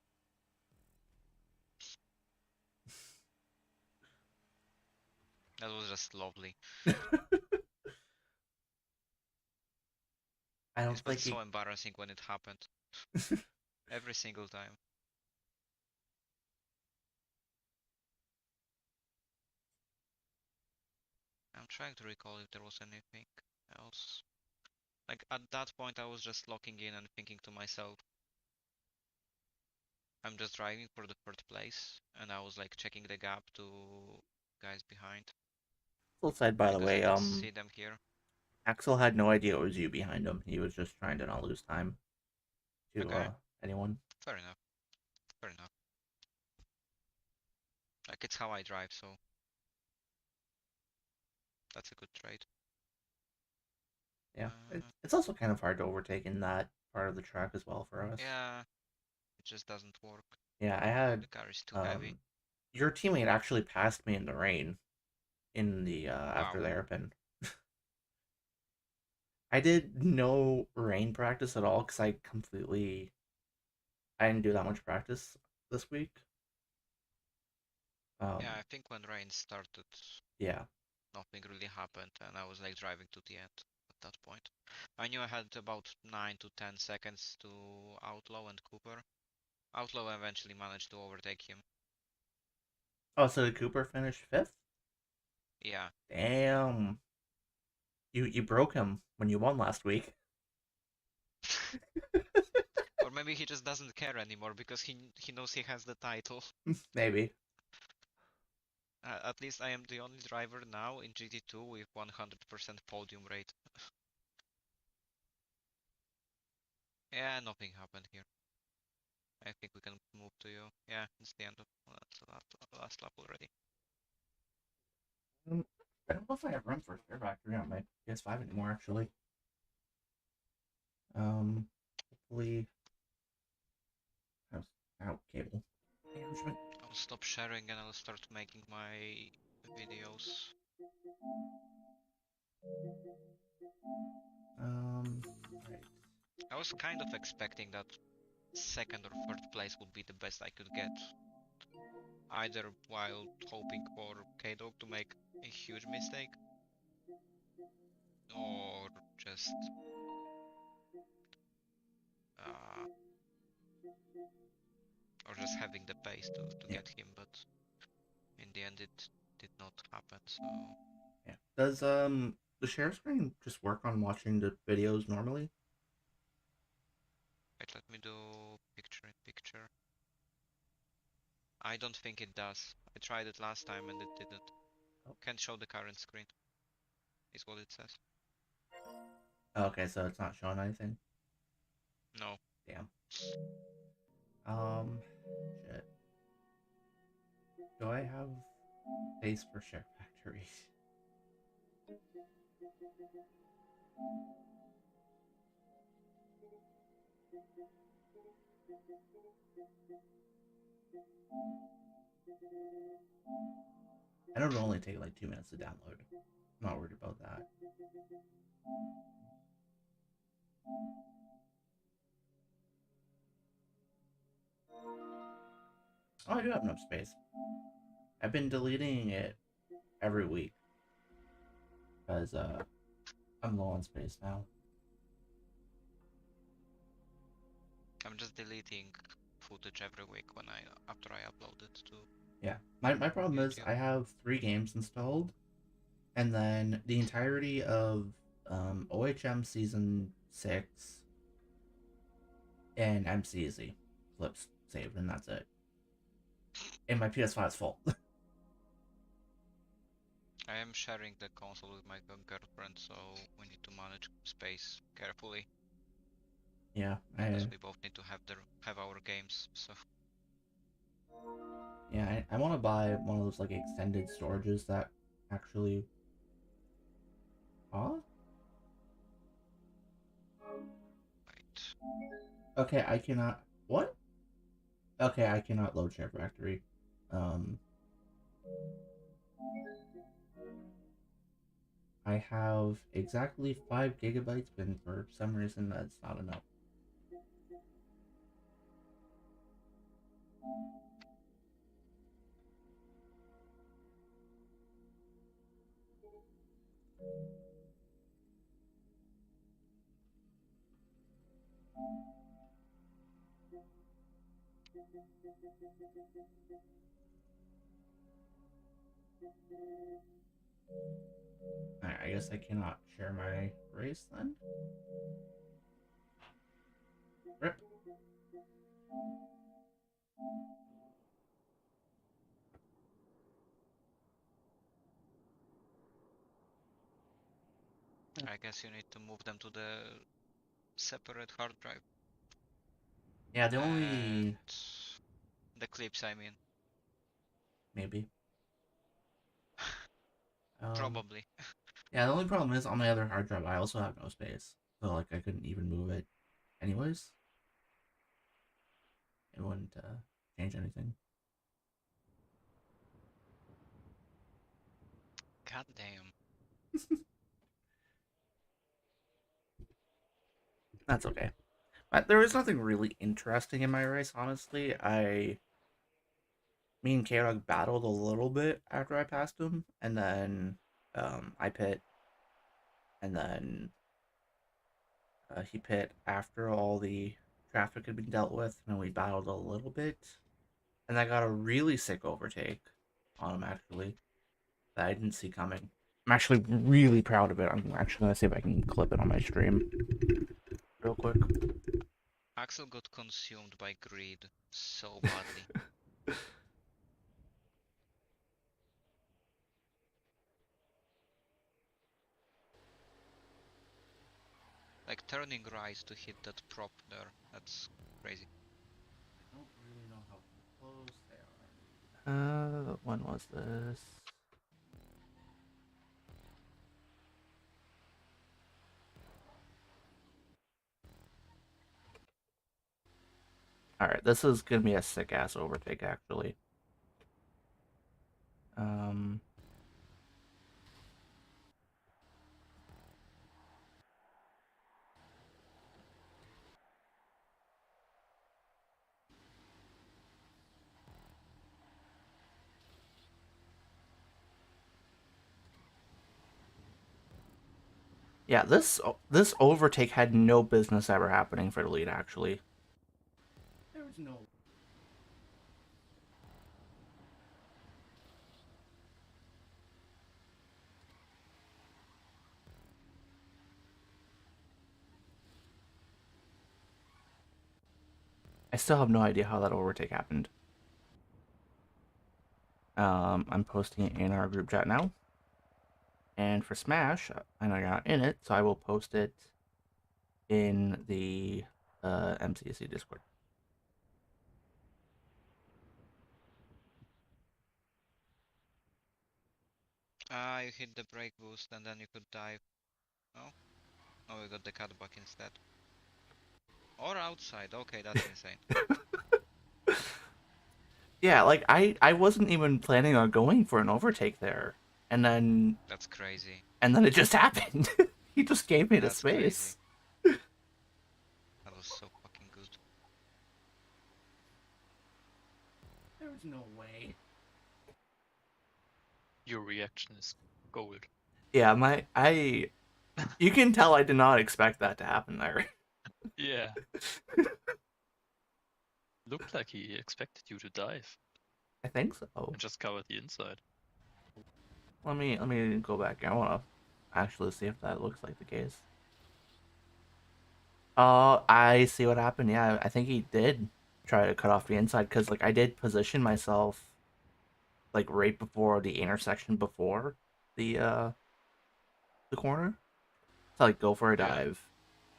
That was just lovely. I don't It felt think so he. embarrassing when it happened. Every single time. I'm trying to recall if there was anything else. Like at that point I was just locking in and thinking to myself, I'm just driving for the third place, and I was like checking the gap to guys behind Full side, by the because I way, could see them here. Axel had no idea it was you behind him. He was just trying to not lose time to Okay, anyone. fair enough. Fair enough. Like it's how I drive, so that's a good trade. Yeah, it's also kind of hard to overtake in that part of the track as well for us. Yeah, it just doesn't work. Yeah, I had The car is too heavy. your teammate actually passed me in the rain in the after Wow. the hairpin. I did no rain practice at all because I didn't do that much practice this week. Yeah, I think when rain started, Yeah. nothing really happened, and I was like driving to the end at that point. I knew I had about 9 to 10 seconds to Outlaw and Cooper. Outlaw eventually managed to overtake him. Oh, so did Cooper finish fifth? Yeah. Damn. You broke him when you won last week. Or maybe he just doesn't care anymore because he knows he has the title. Maybe. At least I am the only driver now in GT2 with 100% podium rate. Yeah, nothing happened here. I think we can move to you. Yeah, it's the end of that's the last lap already. I don't know if I have room for a spare battery on my PS5 anymore, actually. Hopefully, out cable management. I'll stop sharing and I'll start making my videos. Right. I was kind of expecting that second or third place would be the best I could get. Either while hoping for K-Dog to make a huge mistake, or just or just having the pace to Yeah. get him, but in the end it did not happen. So Yeah. Does the share screen just work on watching the videos normally? wait, let me do picture in picture. I don't think it does. I tried it last time and it didn't. Oh. Can't show the current screen, is what it says. Okay, so it's not showing anything. No. Damn. Shit. Do I have space for share factory? I know it'll only take like 2 minutes to download. I'm not worried about that. Oh, I do have enough space. I've been deleting it every week because I'm low on space now. I'm just deleting footage every week after I upload it to Yeah, my problem is YouTube. I have 3 games installed, and then the entirety of OHM Season 6 and MCEC clips saved, and that's it. And my PS5 is full. I am sharing the console with my girlfriend, so we need to manage space carefully. Yeah, Because we both need to have our games, so yeah, I want to buy one of those like extended storages that actually. Huh? right. Okay, I cannot. What? Okay, I cannot load Share Factory. I have exactly 5 gigabytes, but for some reason that's not enough. Alright, I guess I cannot share my race then. Rip. I guess you need to move them to the separate hard drive. Yeah, the only... And the clips, I mean. Maybe. Probably. Yeah, the only problem is on my other hard drive I also have no space. So like I couldn't even move it anyways. It wouldn't change anything. God damn. That's okay. But there was nothing really interesting in my race, honestly. Me and K-Dog battled a little bit after I passed him, and then I pit, and then he pit after all the traffic had been dealt with, and we battled a little bit, and I got a really sick overtake on him actually that I didn't see coming. I'm actually really proud of it. I'm actually gonna see if I can clip it on my stream real quick. Axel got consumed by greed so badly. Like turning right to hit that prop there, that's crazy. I don't really know how close they are. When was this? Alright, this is gonna be a sick ass overtake actually. Um Yeah, this overtake had no business ever happening for the lead actually. There was no. I still have no idea how that overtake happened. I'm posting it in our group chat now. And for Smash, and I got in it, so I will post it in the MCEC Discord. You hit the brake boost and then you could dive. Oh? Oh, we got the cutback instead. Or outside. Okay, that's insane. Yeah, like I wasn't even planning on going for an overtake there, and then That's crazy. it just happened. He just gave me the That's crazy. space. That was so fucking good. There's no way. Your reaction is gold. Yeah, you can tell I did not expect that to happen there. Yeah. Looked like he expected you to dive I think so. and just cover the inside. Let me go back. I want to actually see if that looks like the case. Oh, I see what happened. Yeah, I think he did try to cut off the inside because like I did position myself like right before the intersection before the corner to like go for a Yeah. dive.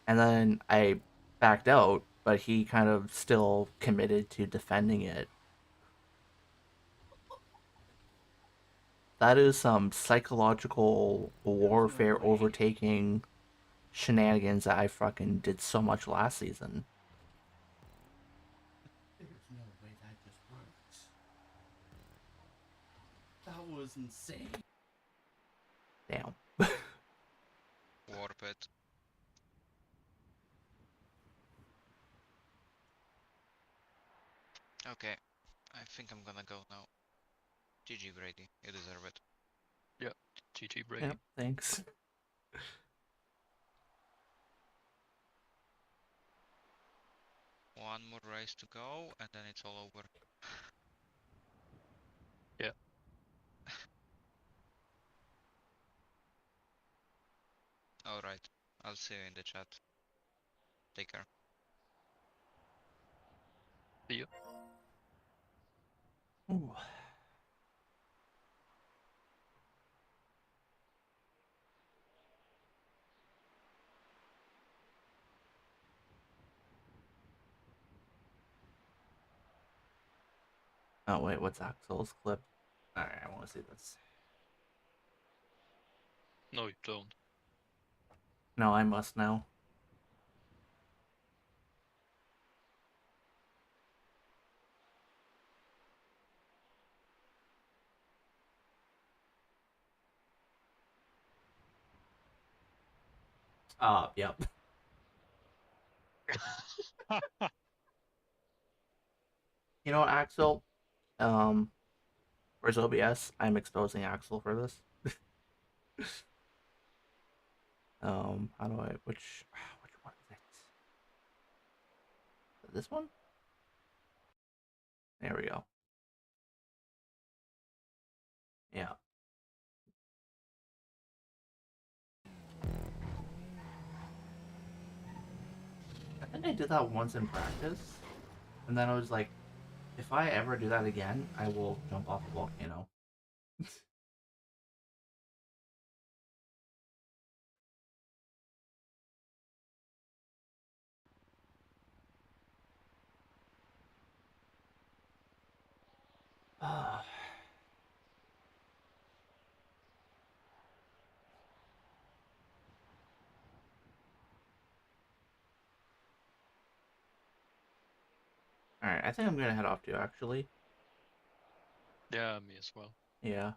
And then I backed out, but he kind of still committed to defending it. That is some psychological warfare overtaking shenanigans that I fucking did so much last season. There's no way that just works. That was insane. Damn. Warp it. Okay, I think I'm gonna go now. GG Brady, you deserve it. Yeah. GG Brady. Yep, thanks. One more race to go and then it's all over. Yeah. Alright, I'll see you in the chat. Take care. See you. Ooh. Oh wait, what's Axel's clip? Alright, I want to see this. No, you don't. No, I must now. Yep. You know what, Axel? Where's OBS? I'm exposing Axel for this. How do I, which one is it? This one? There we go. Yeah. I think I did that once in practice, and then I was like, if I ever do that again, I will jump off a volcano. Alright, I think I'm gonna head off too, actually. Yeah, me as well. Yeah.